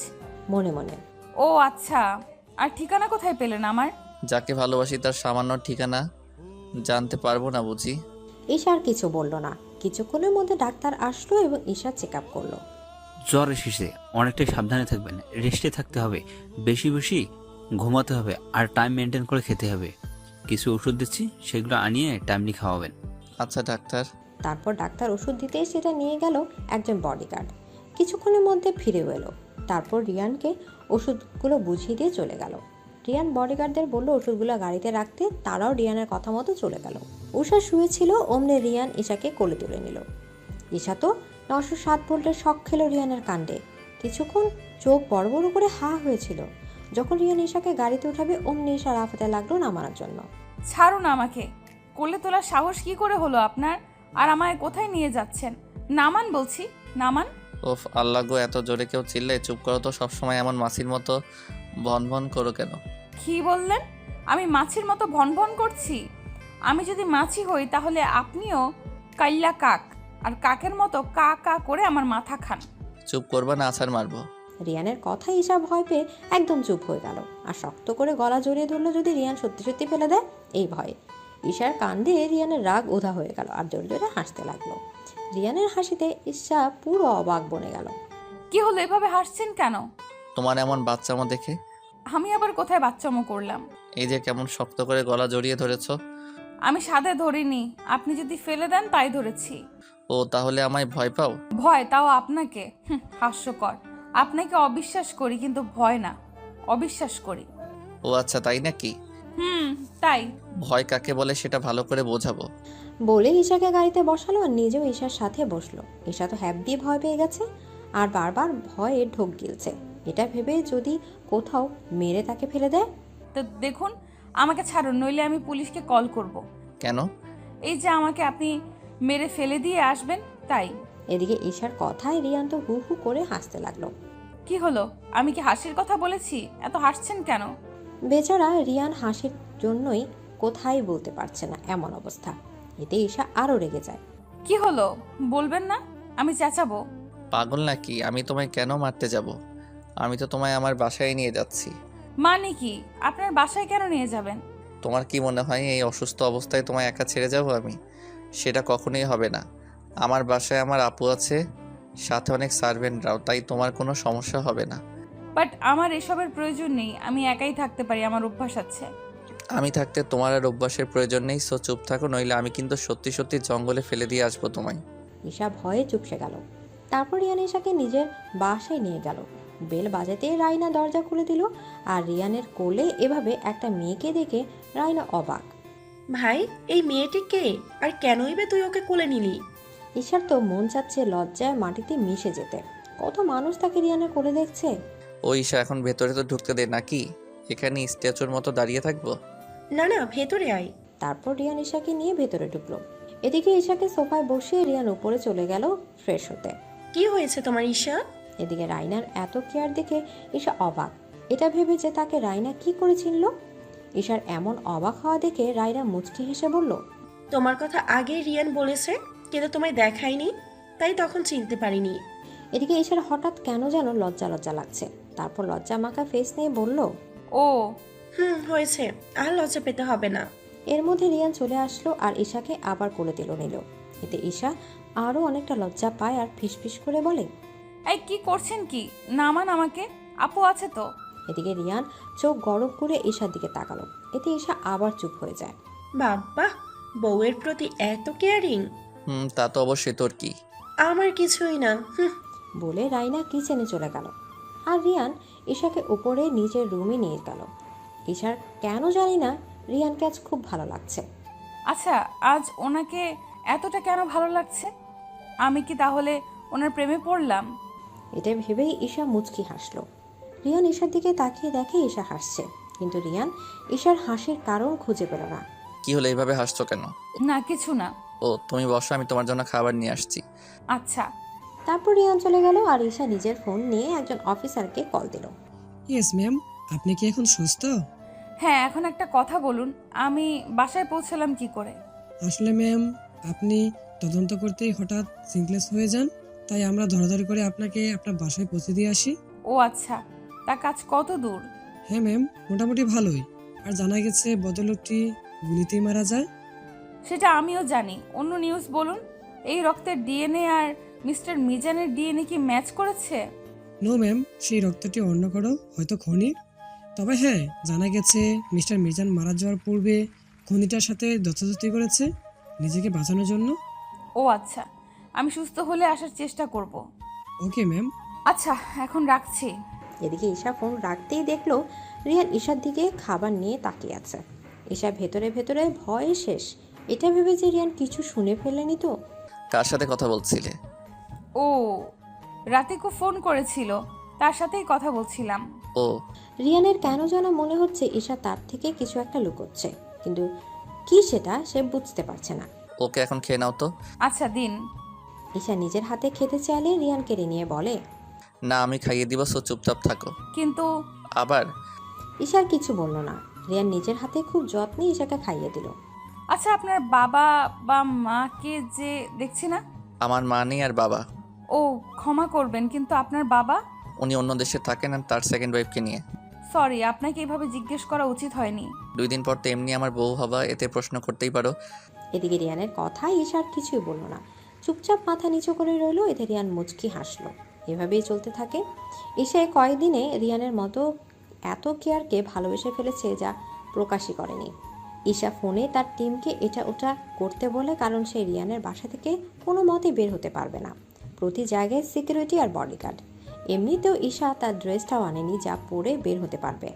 মনে মনে ও আচ্ছা, আর ঠিকানা কোথায় পেলেন আমার? যাকে ভালোবাসি তার সামান্য ঠিকানা জানতে পারবো না বুঝি? ঈশা আর কিছু বলল না। কিছুক্ষণের মধ্যে ডাক্তার আসলো এবং ঈশা চেক আপ করলো। জ্বর এসেছে, অনেকটাই সাবধানে থাকবেন, রেস্টে থাকতে হবে, বেশি বেশি ঘুমাতে হবে, আর টাইম মেনটেন করে খেতে হবে। কিছু ওষুধ দিচ্ছি, সেগুলো আনিয়ে টাইমলি খাওয়াবেন। আচ্ছা ডাক্তার। তারপর ডাক্তার ওষুধ দিতে সেটা নিয়ে গেল একজন বডিগার্ড। কিছুক্ষণের মধ্যে ফিরেও এলো। তারপর রিয়ানকে ওষুধগুলো বুঝিয়ে দিয়ে চলে গেল। রিয়ান বডিগার্ডদের বলল ওষুধগুলো গাড়িতে রাখতে। তারাও রিয়ানের কথা মতো চলে গেল। উষা শুয়েছিল, অমনি রিয়ান ঈশাকে কোলে তুলে নিল। ঈশা তো 907 ভোল্টের শক খেল রিয়ানের কাণ্ডে। কিছুক্ষণ চোখ বড় বড় করে হা হয়েছিল। যখন রিয়ান ঈশাকে গাড়িতে উঠাবে, অমনি ঈশা লাফাতে লাগলো নামানোর জন্য। ছাড়ুন আমাকে। কোলে তোলার সাহস কি করে হলো আপনার? আর আমায় কোথায় নিয়ে যাচ্ছেন? নামান বলছি, নামান। ওফ আল্লাহ গো, এত জোরে কেউ চিল্লে? চুপ করো তো, সবসময় এমন মাছির মতো ভন ভন করো কেন? কি বললেন? আমি মাছির মতো ভন ভন করছি? আমি যদি মাছি হই তাহলে আপনিও কাল্লা কাক, আর কাকের মতো কা কা করে আমার মাথা খান। চুপ করবা না, আছাড় মারবো। রিয়ানের কথা ঈশা ভয় পেয়ে একদম চুপ হয়ে গেল আর শক্ত করে গলা জড়িয়ে ধরলো যদি রিয়ান সত্যি সত্যি ফেলে দেয় এই ভয়ে। ঈশার কাণ্ডে রিয়ানের রাগ ওধা হয়ে গেল আর জোরে জোরে হাসতে লাগলো। রিয়ানের হাসিতে ঈশা পুরো অবাক বনে গেল। কি হলো, এভাবে হাসছেন কেন? তোমার এমন বাচ্চামো দেখে। আমি আবার কোথায় বাচ্চামো করলাম? এই যে কেমন শক্ত করে গলা জড়িয়ে ধরেছ। আমি সাধে ধরিনি, আপনি যদি ফেলে দেন তাই ধরেছি। ও তাহলে আমায় ভয় পাও? ভয়, তাও আপনাকে? হাস্যকর। আপনাকে অবিশ্বাস করি, কিন্তু ভয় না, অবিশ্বাস করি। ও আচ্ছা, তাই নাকি? তাই। ভয় কাকে বলে সেটা ভালো করে বোঝাবো। বলে ঈশাকে গাড়িতে বসালো আর নিজেও ঈশার সাথে বসলো। ঈশা তো হ্যাপি ভয় পেয়ে গেছে আর বারবার ভয়ে ঢোক গিলছে। এটা ভেবে যদি কোথাও মেরে তাকে ফেলে দেয়। তো দেখুন, আমাকে ছাড়ুন, নইলে আমি পুলিশকে কল করব। কেন? এই যে আমাকে আপনি মেরে ফেলে দিয়ে আসবেন তাই। এদিকে ঈশার কথায় রিয়ান তো হু হু করে হাসতে লাগলো। কি হলো, আমি কি হাসির কথা বলেছি? এত হাসছেন কেন? বেচারা রিয়ান হাসির জন্যই কোথায় বলতে পারছে না, এমন অবস্থা। এতে ঈশা আরো রেগে যায়। কি হলো বলবেন না? আমি চেঁচাবো? পাগল নাকি? আমি তোমায় কেন মারতে যাব? আমি তো তোমায় আমার বাসায় নিয়ে যাচ্ছি। মানে কি? আপনার বাসায় কেন নিয়ে যাবেন? তোমার কি মনে হয় এই অসুস্থ অবস্থায় তোমায় একা ছেড়ে যাব আমি? সেটা কখনোই হবে না। আমার বাসায় আমার আপু আছে, সাথে অনেক সার্ভেন্টরাও, তাই তোমার কোনো সমস্যা হবে না। বাট আমার এসবের প্রয়োজন নেই, আমি একাই থাকতে পারি, আমার অভ্যাস আছে। আমি থাকতে তোমার আর অভ্যাসের প্রয়োজন নেই, সো চুপ থাকো, নইলে আমি কিন্তু সত্যি সত্যি জঙ্গলে ফেলে দিয়ে আসবো তোমায়। ঈশা ভয়ে চুপসে গেল। তারপর রিয়ান ঈশাকে নিজের বাসায় নিয়ে গেল। বেল বাজাতে রাইনা দরজা খুলে দিল, আর রিয়ানের কোলে এভাবে একটা মেয়েকে দেখে রাইনা অবাক। ভাই, এই মেয়েটি কে, আর কেনই বা তুই ওকে কোলে নিলি? ঈশার তো মন চাচ্ছে লজ্জায় মাটিতে মিশে যেতে। কত মানুষ তাকে রিয়ানের কোলে দেখছে। ও ঈশা, এখন ভেতরে তো ঢুকতে দে নাকি? এখানে স্ট্যাচুর মতো দাঁড়িয়ে থাকবো? না না, ভেতরে আয়। তারপর রিয়ান ঈশাকে নিয়ে ভেতরে ঢুকলো। এদিকে ঈশাকে সোফায় বসিয়ে রিয়ান উপরে চলে গেল ফ্রেশ হতে। কি হয়েছে তোমার ঈশা? এদিকে রাইনার এত কেয়ার দেখে ঈশা অবাক। এটা ভেবে যে তাকে রাইনা কি করে চিনল। ঈশার এমন অবাক হওয়া দেখে রাইনা মুচকি হেসে বলল, তোমার কথা আগে রিয়ান বলেছে, কিন্তু তোমায় দেখায়নি, তাই তখন চিনতে পারিনি। এদিকে ঈশার হঠাৎ কেন যেন লজ্জা লজ্জা লাগছে। তারপর লজ্জা মাখা ফেস নিয়ে বলল, ও হয়েছে, আর লজ্জা পেতে হবে না। এর মধ্যে রিয়ান চলে আসলো আর ঈশাকে আবার কোলে দিল নিল। এতে ঈশা আরও অনেকটা লজ্জা পায় আর ফিসফিস করে বলে, এই কি করছেন কি, নামান আমাকে, আপু আছে তো। এদিকে রিয়ান চোখ গরম করে ঈশার দিকে তাকালো। এতে ঈশা আবার চুপ হয়ে যায়। বাবা, বউয়ের প্রতি এত কেয়ারিং। তা তো অবশ্যই, তোর কি? আমার কিছুই না। বলে রাইনা কিচেনে চলে গেল, আর রিয়ান ঈশাকে উপরে নিজের রুমে নিয়ে গেল। ঈশার কেন জানি না রিয়ানকে আজ খুব ভালো লাগছে। আচ্ছা, আজ ওনাকে এতটা কেন ভালো লাগছে? আমি কি তাহলে ওনার প্রেমে পড়লাম? এটা ভেবেই ঈশা মুচকি হাসলো। রিয়ান ঈশার দিকে তাকিয়ে দেখে ঈশা হাসছে, কিন্তু রিয়ান ঈশার হাসির কারণ খুঁজে পেল না। কি হলো, এইভাবে হাসছো কেন? না, কিছু না। ও, তুমি বসো, আমি তোমার জন্য খাবার নিয়ে আসছি। আচ্ছা। তারপর রিয়ান চলে গেল আর ঈশা নিজের ফোন নিয়ে একজন অফিসারকে কল দিল। ইয়েস ম্যাম, আপনি কি এখন সুস্থ? হ্যাঁ, এখন একটা কথা বলুন, আমি বাসায় পৌঁছালাম কি করে? আসলে ম্যাম, আপনি তদন্ত করতেই হঠাৎ সিনক্লেস হয়ে যান, তাই আমরা ধরাধরি করে আপনাকে আপনার বাসায় পৌঁছে দিয়ে আসি। ও আচ্ছা, তা কাজ কত দূর? হ্যাঁ ম্যাম, মোটামুটি ভালোই। আর জানা গেছে ভদ্রলোকটি গুলিতেই মারা যায়। সেটা আমিও জানি, অন্য নিউজ বলুন। এই রক্তের ডিএনএ আর মিস্টার মিজানের ডিএনএ কি ম্যাচ করেছে? নো ম্যাম, সেই রক্তটি অন্য কারো, হয়তো খনি। তবে হ্যাঁ, জানা গেছে মিস্টার মিজান মারা যাওয়ার পূর্বে খনিটার সাথে যথাযথই করেছে নিজেকে বাঁচানোর জন্য। ও আচ্ছা, আমি সুস্থ হলে আসার চেষ্টা করব। Okay ma'am. আচ্ছা, এখন রাখছি। এদিকে ঈশা ফোন রাখতেই দেখলো রিয়ান ঈশার দিকে খাবার নিয়ে তাকিয়ে আছে। ঈশা ভেতরে ভেতরে ভয়ে শেষ। এটা ভেবে যে রিয়ান কিছু শুনে ফেলেনি তো। কার সাথে কথা বলছিলে? ও, রাতিকও ফোন করেছিল, তার সাথেই কথা বলছিলাম। ও। রিয়ানের কেন যেন মনে হচ্ছে ঈশা তার থেকে কিছু একটা লুকোচ্ছে, কিন্তু কি সেটা সে বুঝতে পারছে না। ওকে, এখন খেয়ে নাও তো। আচ্ছা দিন। ঈশা নিজের হাতে খেতে চাইলে রিয়ান কেড়ে নিয়ে বলে, না, আমি খাইয়ে দিব, সো চুপচাপ থাকো। কিন্তু আবার ঈশার কিছু বলল না। রিয়ান নিজের হাতে খুব যত্নে ঈশাকে খাইয়ে দিল। আচ্ছা, আপনার বাবা বা মাকে যে দেখছি না? আমার মা নেই আর বাবা। ও, ক্ষমা করবেন, কিন্তু আপনার বাবা? উনি অন্য দেশে থাকেন আর তার সেকেন্ড ওয়াইফকে নিয়ে। সরি, আপনাকে এভাবে জিজ্ঞেস করা উচিত হয়নি। 2 দিন পর তো এমনি আমার বউ হবা, এতে প্রশ্ন করতেই পারো। এদিকে রিয়ানের কথায় ঈশার কিছুই বলল না, চুপচাপ মাথা নিচু করে রইল। এতে রিয়ান মুচকি হাসলো। এভাবেই চলতে থাকে। ঈশা কয়েকদিনে রিয়ানের মতো এত কেয়ারকে ভালোবেসে ফেলেছে যা প্রকাশই করেনি। ঈশা ফোনে তার টিমকে এটা ওটা করতে বলে, কারণ সে রিয়ানের বাসা থেকে কোনো মতে বের হতে পারবে না। প্রতি জায়গায় সিকিউরিটি আর বডিগার্ড। এমনিতেও ঈশা তার ড্রেসটাও আনেনি যা পরে বের হতে পারবে।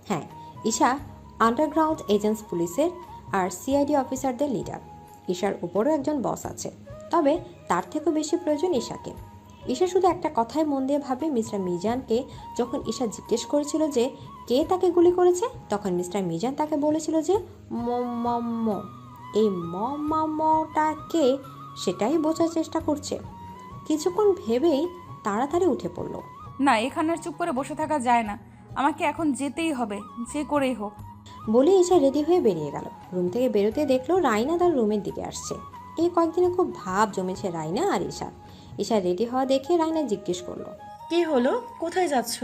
হ্যাঁ, ঈশা আন্ডারগ্রাউন্ড এজেন্টস পুলিশের আর সিআইডি অফিসারদের লিডার। ঈশার উপরও একজন বস আছে, তবে তার থেকেও বেশি প্রয়োজন ঈশাকে। ঈশা শুধু একটা কথাই মন দিয়ে ভাবে, মিস্টার মিজানকে যখন ঈশা জিজ্ঞেস করেছিল যে কে তাকে গুলি করেছে, তখন মিস্টার মিজান তাকে বলেছিল যে মম। এই মমটা কে সেটাই বোঝার চেষ্টা করছে। কিছুক্ষণ ভেবেই তাড়াতাড়ি উঠে পড়ল। না, এখানে আর চুপ করে বসে থাকা যায় না, আমাকে এখন যেতেই হবে, যে করেই হোক। বলে ঈশা রেডি হয়ে বেরিয়ে গেল। রুম থেকে বেরোতে দেখলো রাইনা তার রুমের দিকে আসছে। এই কয়েকদিনে খুব ভাব জমেছে রাইনা আর ঈশা। ঈশা রেডি হওয়া দেখে রাইনা জিজ্ঞেস করলো, কি হলো, কোথায় যাচ্ছ?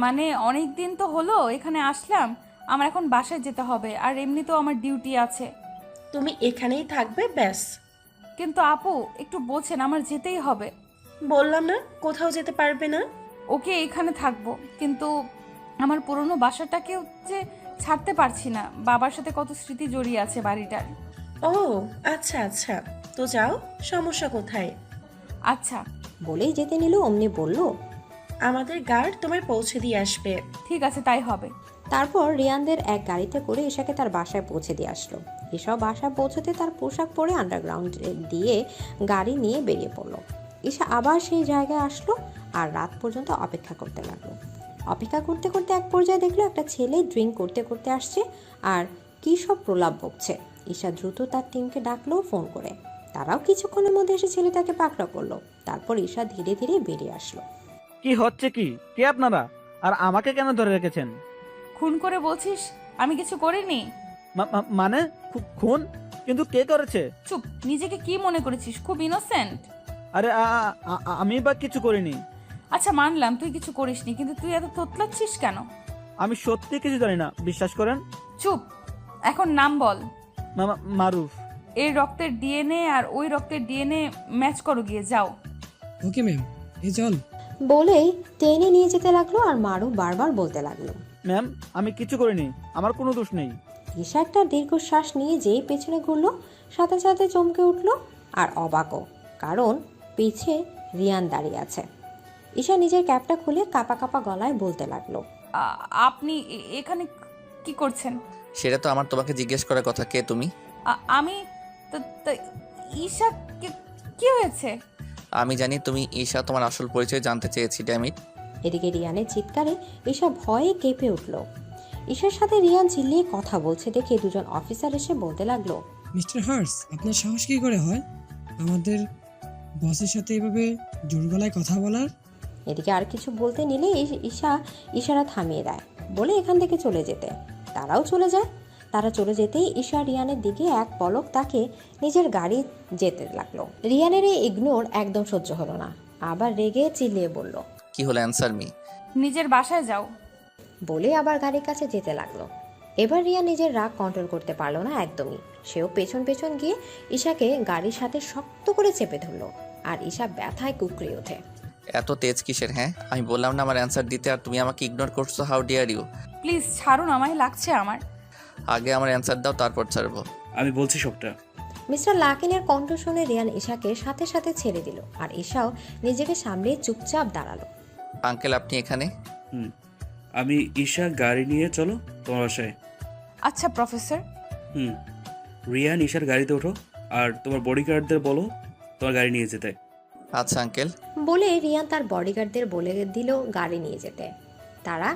মানে অনেক দিন তো হলো এখানে আসলাম, আমার এখন বাসায় যেতে হবে, আর এমনিতেও আমার ডিউটি আছে। তুমি এখানেই থাকবে ব্যাস? কিন্তু আপু একটু বোঝেন, আমার যেতেই হবে। বললাম না কোথাও যেতে পারবে না। ওকে এখানে থাকবো, কিন্তু আমার পুরনো বাসাটাকেও যে ছাড়তে পারছি না। বাবার সাথে কত স্মৃতি জড়িয়ে আছে বাড়িটার। ও আচ্ছা আচ্ছা, তো যাও, সমস্যা কোথায়? আচ্ছা বলেই যেতে নিল অমনি বলল, আমাদের গার্ড তোমায় পৌঁছে দিয়ে আসবে। ঠিক আছে, তাই হবে। তারপর রিয়ানদের এক গাড়িতে করে ঈশাকে তার বাসায় পৌঁছে দিয়ে আসলো। ঈশাও বাসায় পৌঁছতে তার পোশাক পরে আন্ডারগ্রাউন্ড দিয়ে গাড়ি নিয়ে বেরিয়ে পড়লো। ঈশা আবার সেই জায়গায় আসলো আর রাত পর্যন্ত অপেক্ষা করতে লাগলো। অপেক্ষা করতে করতে এক পর্যায়ে দেখলো একটা ছেলে ড্রিঙ্ক করতে করতে আসছে আর কী সব প্রলাপ বকছে। ঈশা দ্রুত তার টিমকে ডাকলো ফোন করে। তারাও কিছুক্ষণের মধ্যে এসে ছেলেটাকে পাকড়া করলো। তারপর ঈশা ধীরে ধীরে বেরিয়ে আসলো। কি হচ্ছে কি? কে আপনারা? আর আমাকে কেন ধরে রেখেছেন? খুন করে বলছিস আমি কিছু করিনি? মানে খুন? কিন্তু কে করেছে? চুপ, নিজেকে কি মনে করেছিস? খুব ইনোসেন্ট। আরে আমি বা কিছু করিনি। আচ্ছা মানলাম তুই কিছু করিসনি, কিন্তু তুই এত তোতলাচ্ছিস কেন? আমি সত্যি কিছু জানি না, বিশ্বাস করেন। চুপ, এখন নাম বল। মারুফ। এই রক্তের ডিএনএ আর ওই রক্তের ডিএনএ ম্যাচ করো, গিয়ে যাও। ওকে ম্যাম, এই চল। বলেই টেনে নিয়ে যেতে লাগলো আর মারুফ বারবার বলতে লাগলো, ম্যাম আমি কিছু করিনি, আমার কোনো দোষ নেই। ঈশা একটা দীর্ঘশ্বাস নিয়ে যেই পেছনে ঘুরলো সাথে সাথে চমকে উঠলো আর অবাকও, কারণ পিছে রিয়ান দাঁড়িয়ে আছে। ঈশা নিজের ক্যাপটা খুলে কাপা কাপা গলায় বলতে লাগলো, আপনি এখানে কি করছেন? সেটা তো আমার তোমাকে জিজ্ঞেস করার কথা। কে তুমি? আমি ঈশা। কি হয়েছে? আমি জানি তুমি ঈশা, তোমার আসল পরিচয় জানতে চেয়েছি। ড্যামিট। এদিকে রিয়ানের চিৎকারে ঈশা ভয়ে কেঁপে উঠল। ঈশার সাথে রিয়ান চিল্লিয়ে কথা বলছে দেখে দুজন অফিসার এসে বলতে লাগলো, মিস্টার হার্স, আপনার সাহস কি করে হয় আমাদের বসের সাথে এভাবে জোর গলায় কথা বলার? এদিকে আর কিছু বলতে নিলে ঈশা ইশারা থামিয়ে দেয়, বলে এখান থেকে চলে যেতে। তারাও চলে যায়। তারা চলে যেতেই ঈশা রিয়ানের দিকে এক পলক তাকে নিজের গাড়ি যেতে লাগলো। রিয়ানের এই ইগনোর একদম সহ্য হলো না, আবার রেগে চিল্লিয়ে বলল, কি হলো? Answer me. নিজের বাসায় যাও। বলে আবার গাড়ির কাছে যেতে লাগলো। এবার রিয়া নিজের রাগ কন্ট্রোল করতে পারলো না একদমই। সেও পেছন পেছন গিয়ে ঈশাকে গাড়ির সাথে শক্ত করে চেপে ধরলো আর ঈশা ব্যথায় কুকড়ে ওঠে। এত তেজ কিসের? হ্যাঁ, আমি বললাম না আমার অ্যান্সার দিতে, আর তুমি আমাকে ইগনোর করছো। How deer you! প্লিজ ছাড়ুন, আমায় লাগছে আমার। আগে আমার অ্যান্সার দাও, তারপর ছাড়বো। আমি বলছি সবটা। মিস্টার লাকিনের কণ্ঠ শুনে রিয়ান ঈশাকে সাথে সাথে ছেড়ে দিল আর ঈশাও নিজেকে সামলে চুপচাপ দাঁড়ালো। আঙ্কেল আপনি এখানে? আমি ঈশা, গাড়ি নিয়ে চলো তোমার বাসায়। আচ্ছা প্রফেসর। রিয়ান, ঈশার গাড়িতে ওঠো আর তোমার বডিগার্ডদের বলো তোমার গাড়ি নিয়ে যেতে। আচ্ছা আঙ্কেল। বলে রিয়ান তার বডিগার্ডদের বলে দিল গাড়ি নিয়ে যেতে। তারা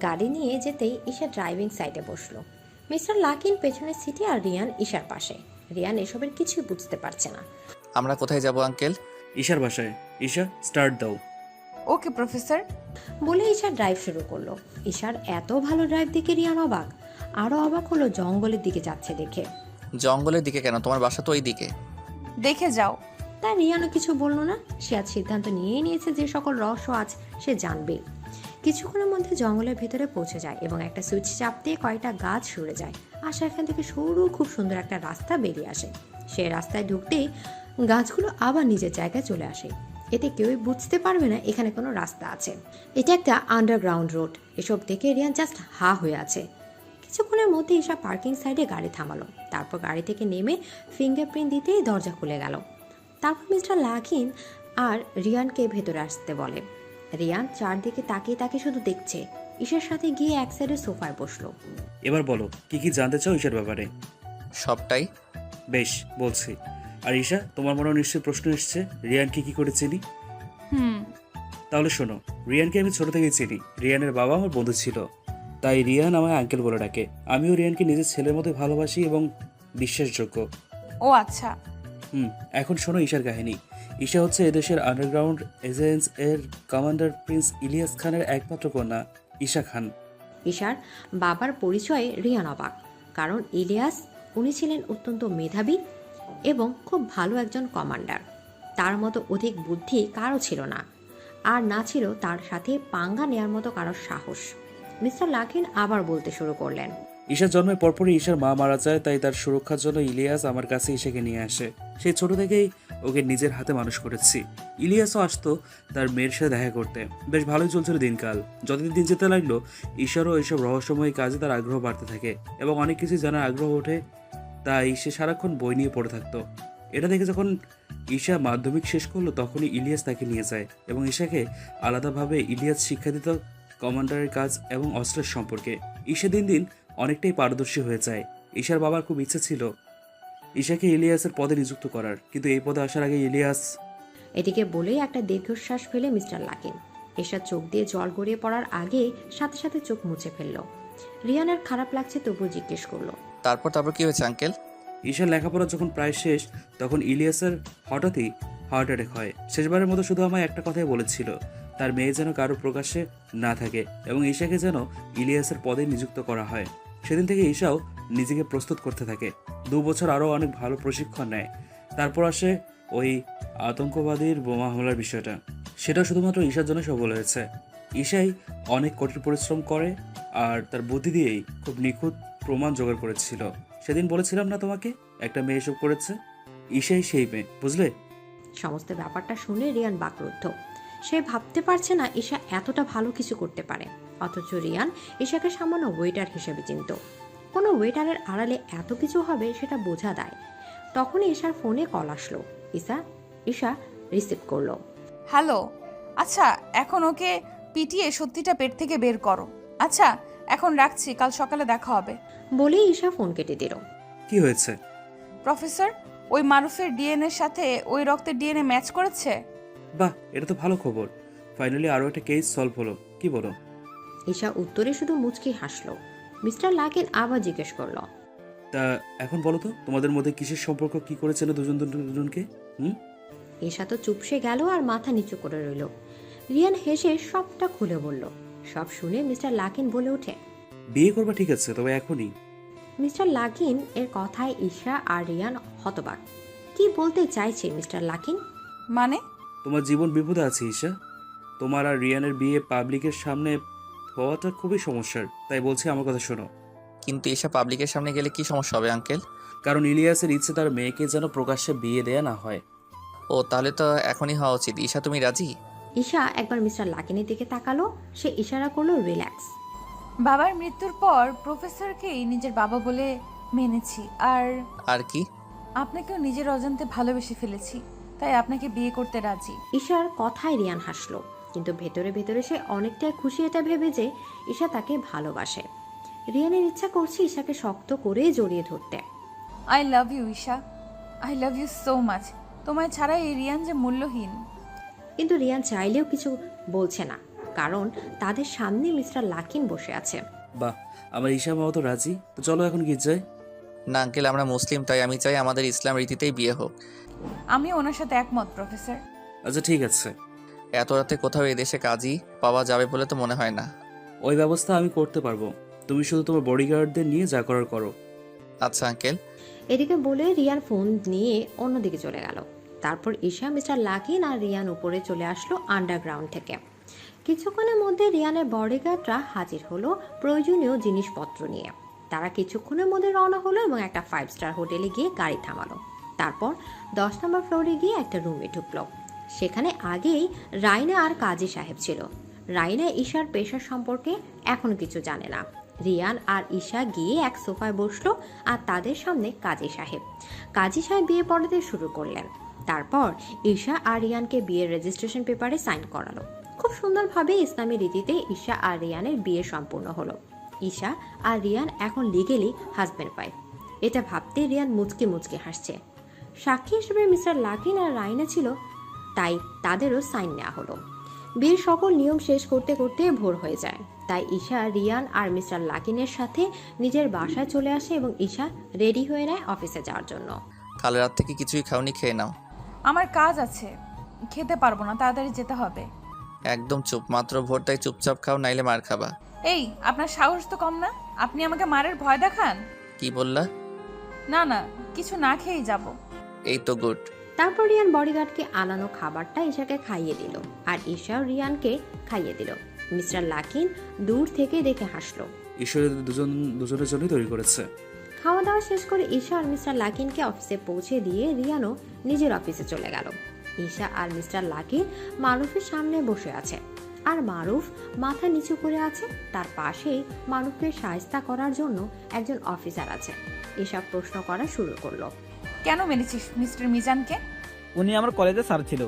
গাড়ি নিয়ে যেতেই ঈশা ড্রাইভিং সাইডে বসলো। মিস্টার লাকিন পেছনের সিটে আর রিয়ান ঈশার পাশে। রিয়ান এসবের কিছুই বুঝতে পারছে না। আমরা কোথায় যাব আঙ্কেল? ঈশার বাসায়। ঈশা, স্টার্ট দাও। ওকে প্রফেসর। বলে ঈশা ড্রাইভ শুরু করলো। ঈশার এত ভালো ড্রাইভ দেখে রিয়ান অবাক। আরো অবাক হলো জঙ্গলের দিকে যাচ্ছে দেখে। জঙ্গলের দিকে কেন? তোমার বাসা তো ওই দিকে। দেখে যাও। তাই রিয়ানও কিছু বললো না। সে আজ সিদ্ধান্ত নিয়েই নিয়েছে যে সকল রহস্য আজ সে জানবে। কিছুক্ষণের মধ্যে জঙ্গলের ভেতরে পৌঁছে যায় এবং একটা সুইচ চাপতে কয়টা গাছ সরে যায় আর সেখান থেকে সরু খুব সুন্দর একটা রাস্তা বেরিয়ে আসে। সে রাস্তায় ঢুকতেই গাছগুলো আবার নিজের জায়গায় চলে আসে। এতে কেউই বুঝতে পারবে না এখানে কোনো রাস্তা আছে। এটা একটা আন্ডারগ্রাউন্ড রোড। এসব দেখে রিয়ান জাস্ট হা হয়ে আছে। কিছুক্ষণের মধ্যে ঈশা পার্কিং সাইডে গাড়ি থামালো। তারপর গাড়ি থেকে নেমে ফিঙ্গারপ্রিন্ট দিতেই দরজা খুলে গেল। তারপর মিস্টার লাকিন আর রিয়ানকে ভেতরে আসতে বলে। রিয়ান চারদিকে তাকিয়ে তাকে শুধু দেখছে। ঈশার সাথে গিয়ে এক সাইডে সোফায় বসলো। এবার বলো কি কি জানতে চাও ঈশার ব্যাপারে? সবটাই। বেশ, বলছি। আর ঈশা, তোমার মনে নিশ্চয়ই প্রশ্ন এসছে রিয়ানকে কি করে চিনি? তাহলে শোনো, রিয়ানকে আমি ছোট থেকেই চিনি। রিয়ানের বাবা আমার বন্ধু ছিল, তাই রিয়ান আমায় আঙ্কেল বলে ডাকে। আমিও রিয়ানকে নিজের ছেলের মতো ভালোবাসি এবং বিশ্বাসযোগ্য। ও আচ্ছা। এখন শোনো ঈশার কাহিনী। ঈশা হচ্ছে এদেশের আন্ডারগ্রাউন্ড এজেন্টস এর কমান্ডার প্রিন্স ইলিয়াস খানের একমাত্র কন্যা ঈশা খান। ঈশার বাবার পরিচয়ে রিয়ান অবাক, কারণ ইলিয়াস উনি ছিলেন অত্যন্ত মেধাবী এবং খুব ভালো একজন কমান্ডার। তার মতো অধিক বুদ্ধি কারো ছিল না, আর না ছিল তার সাথে পাঙ্গা নেওয়ার মতো কারোর সাহস। মিস্টার লাকিন আবার বলতে শুরু করলেন। ঈশার জন্মের পরপরই ঈশার মা মারা যায়, তাই তার সুরক্ষার জন্য ইলিয়াস আমার কাছে ঈশাকে নিয়ে আসে। সেই ছোট থেকেই ওকে নিজের হাতে মানুষ করেছি। ইলিয়াসও আসতো তার মেয়ের সাথে দেখা করতে। বেশ ভালোই চলছিল দিনকাল। যতদিন দিন যেতে লাগলো ঈশারও এইসব রহস্যময় কাজে তার আগ্রহ বাড়তে থাকে এবং অনেক কিছু জানার আগ্রহ ওঠে। তাই সে সারাক্ষণ বই নিয়ে পড়ে থাকতো। এটা দেখে যখন ঈশা মাধ্যমিক শেষ করলো তখনই ইলিয়াস তাকে নিয়ে যায় এবং ঈশাকে আলাদাভাবে ইলিয়াস শিক্ষা দিত কমান্ডারের কাজ এবং অস্ত্রের সম্পর্কে। ঈশা দিন দিন অনেকটাই পারদর্শী হয়ে যায়। ঈশার বাবার খুব ইচ্ছে ছিল ঈশাকে ইলিয়াসের পদে নিযুক্ত করার, কিন্তু এই পদে আসার আগে ইলিয়াস। এদিকে বলেই একটা দীর্ঘশ্বাস ফেলে মিস্টার লাকিন ঈশা চোখ দিয়ে জল গড়িয়ে পড়ার আগে সাথে সাথে চোখ মুছে ফেলল। রিয়ানের খারাপ লাগছে তবুও জিজ্ঞেস করলো, তারপর কি হয়েছে আঙ্কেল? ঈশার লেখাপড়া যখন প্রায় শেষ তখন ইলিয়াসের হঠাৎই হার্ট অ্যাটাক হয়। শেষবারের মতো শুধু আমায় একটা কথাই বলেছিল, তার মেয়ে যেন কারো প্রকাশ্যে না থাকে এবং ঈশাকে যেন ইলিয়াসের পদে নিযুক্ত করা হয়। সেদিন থেকে ঈশাও নিজেকে প্রস্তুত করতে থাকে। 2 বছর আরও অনেক ভালো প্রশিক্ষণ নেয়। তারপর আসে ওই আতঙ্কবাদীর বোমা হামলার বিষয়টা। সেটা শুধুমাত্র ঈশার জন্য সফল হয়েছে। ঈশাই অনেক কঠিন পরিশ্রম করে আর তার বুদ্ধি দিয়েই খুব নিখুঁত প্রমাণ জোগাড় করেছিল। সেদিন বলেছিলাম না তোমাকে একটা মেয়ে এসব করেছে? ঈশাই সেই মেয়ে, বুঝলে? সমস্ত ব্যাপারটা শুনে রিয়ান বাকরুদ্ধ। সে ভাবতে পারছে না ঈশা এতটা ভালো কিছু করতে পারে, অথচ রিয়ান ঈশাকে সামান্য ওয়েটার হিসেবে চিনত। কোনো ওয়েটারের আড়ালে এত কিছু হবে সেটা বোঝা দেয়। তখনই ঈশার ফোনে কল আসলো। ঈশা রিসিভ করলো। হ্যালো, আচ্ছা এখন ওকে পিটিয়ে সত্যিটা পেট থেকে বের করো। আচ্ছা এখন রাখছি, কাল সকালে দেখা হবে। বলেই ঈশা ফোন কেটে দিল। কি হয়েছে? প্রফেসর, ওই মারুফের ডিএনএর সাথে ওই রক্তের ডিএনএ ম্যাচ করেছে। বাহ, এটা তো ভালো খবর। ফাইনালি আরও একটা কেস সলভ হলো, কি বলো? ঈশা উত্তরে শুধু মুচকি হাসলো। মিস্টার লাকিন আবার জিজ্ঞেস করলো, তা এখন বলো তো তোমাদের মধ্যে কিসের সম্পর্ক, কি করেছিল দুজনকে? ঈশা তো চুপসে গেল আর মাথা নিচু করে রইল। রিয়ান হেসে সবটা খুলে বলল। সব শুনে মিস্টার লাকিন বলে ওঠে, বিয়ে করবা ঠিক আছে, তবে এখনই? মিস্টার লাকিন এর কথায় ঈশা আর রিয়ান হতবাক। কি বলতে চাইছে মিস্টার লাকিন? মানে? তোমার জীবন বিপদে আছে ঈশা। তোমার আর রিয়ানের বিয়ে পাবলিকের সামনে হওয়াটা খুবই সমস্যার, তাই বলছি আমার কথা শোনো। কিন্তু ঈশা পাবলিকের সামনে গেলে কি সমস্যা হবে আঙ্কেল? কারণ ইলিয়াসের ইচ্ছে তার মেয়েকে যেন প্রকাশ্যে বিয়ে দেয়া না হয়। ও, তাহলে তো এখনই হওয়া উচিত। ঈশা, তুমি রাজি? ঈশা একবার মিস্টার লাকিনের দিকে তাকালো। সে ইশারা করলো রিল্যাক্স। বাবার মৃত্যুর পর প্রফেসরকেই নিজের বাবা বলে মেনেছি, আর কি? আপনাকেও নিজের অজান্তে ভালোবেসে ফেলেছি, তাই আপনাকে বিয়ে করতে রাজি। ঈশার কথায় রিয়ান হাসলো, কিন্তু ভেতরে ভেতরে সে অনেকটাই খুশি এটা ভেবে যে ঈশা তাকে ভালোবাসে। রিয়ানের ইচ্ছা করছে ঈশাকে শক্ত করে জড়িয়ে ধরতে। I love you Isha, I love you so much. তোমায় ছাড়া এই রিয়ান যে মূল্যহীন। কিন্তু রিয়ান চাইলেও কিছু বলছে না, কারণ তাদের সামনে মিস্টার লাকিন বসে আছে। বাহ, আমার ঈশা মাও তো রাজি, তো চলো এখন গির্জায়। না আঙ্কেল, আমরা মুসলিম, তাই আমি চাই আমাদের ইসলাম রীতিতেই বিয়ে হোক। আমি ওনার সাথে একমত প্রফেসর। আচ্ছা ঠিক আছে। এত রাতে কোথাও এদেশে কাজই পাওয়া যাবে বলে তো মনে হয় না। ওই ব্যবস্থা আমি করতে পারবো, তুমি শুধু তোমার বডিগার্ডদের নিয়ে যা করার করো। আচ্ছা আঙ্কেল। এদিকে বলে রিয়ান ফোন নিয়ে অন্যদিকে চলে গেল। তারপর ঈশা, মিস্টার লাকিন আর রিয়ান উপরে চলে আসলো আন্ডারগ্রাউন্ড থেকে। কিছুক্ষণের মধ্যে রিয়ানের বডিগার্ডরা হাজির হলো প্রয়োজনীয় জিনিসপত্র নিয়ে। তারা কিছুক্ষণের মধ্যে রওনা হলো এবং একটা 5 স্টার হোটেলে গিয়ে গাড়ি থামালো। তারপর 10 নম্বর ফ্লোরে গিয়ে একটা রুমে ঢুকলো। সেখানে আগেই রাইনা আর কাজী সাহেব ছিল। রাইনা ঈশার পেশার সম্পর্কে এখনো কিছু জানে না। রিয়ান আর ঈশা গিয়ে এক সোফায় বসলো আর তাদের সামনে কাজী সাহেব। কাজী সাহেব বিয়ে পড়াতে শুরু করলেন। তারপর ঈশা আর রিয়ানকে বিয়ের রেজিস্ট্রেশন পেপারে সাইন করালো। খুব সুন্দরভাবে ইসলামী রীতিতে ঈশা আর রিয়ানের বিয়ে সম্পূর্ণ হলো। ঈশা আর রিয়ান এখন লিগেলি হাজব্যান্ড ওয়াইফ। এটা ভাবতে রিয়ান মুচকে মুচকে হাসছে। সাক্ষী হিসেবে মিস্টার লাকিন আর রাইনা ছিল, তাই তাদেরও সাইন নেওয়া হলো। বিয়ের সকল নিয়ম শেষ করতে করতে ভোর হয়ে যায়। তাই ঈশা রিয়ান আর মিস্টার লাকিনের সাথে নিজের বাসায় চলে আসে এবং ঈশা রেডি হয়ে নেয় অফিসে যাওয়ার জন্য। কাল রাত থেকে কিছুই খাওনি, খেয়ে নাও। আমার কাজ আছে, খেতে পারবো না, তাড়াতাড়ি যেতে হবে। একদম চুপ, মাত্র ভোর, তাই চুপচাপ খাও, নাইলে মার খাবা। এই, আপনার সাহস তো কম না, আপনি আমাকে মারের ভয় দেখান। কি বললা? না না, কিছু না খেয়েই যাব। এই তো গুড। তারপর রিয়ান বডিগার্ডকে আনানো খাবারটা ঈশাকে খাইয়ে দিল আর ঈশাও রিয়ানকে খাইয়ে দিল। মিস্টার লাকিন দূর থেকে দেখে হাসলো। ঈশ্বরের দুজনের জন্যই তৈরি করেছে। খাওয়া দাওয়া শেষ করে ঈশা আর মিস্টার লাকিনকে অফিসে পৌঁছে দিয়ে রিয়ানও নিজের অফিসে চলে গেল। ঈশা আর মিস্টার লাকিন মারুফের সামনে বসে আছে, আর মারুফ মাথা নিচু করে আছে। তার পাশেই মারুফকে সাহায্য করার জন্য একজন অফিসার আছে। ঈশা প্রশ্ন করা শুরু করলো। কেন মেরেছিস মিস্টার মিজানকে? উনি আমার কলেজে স্যার ছিল।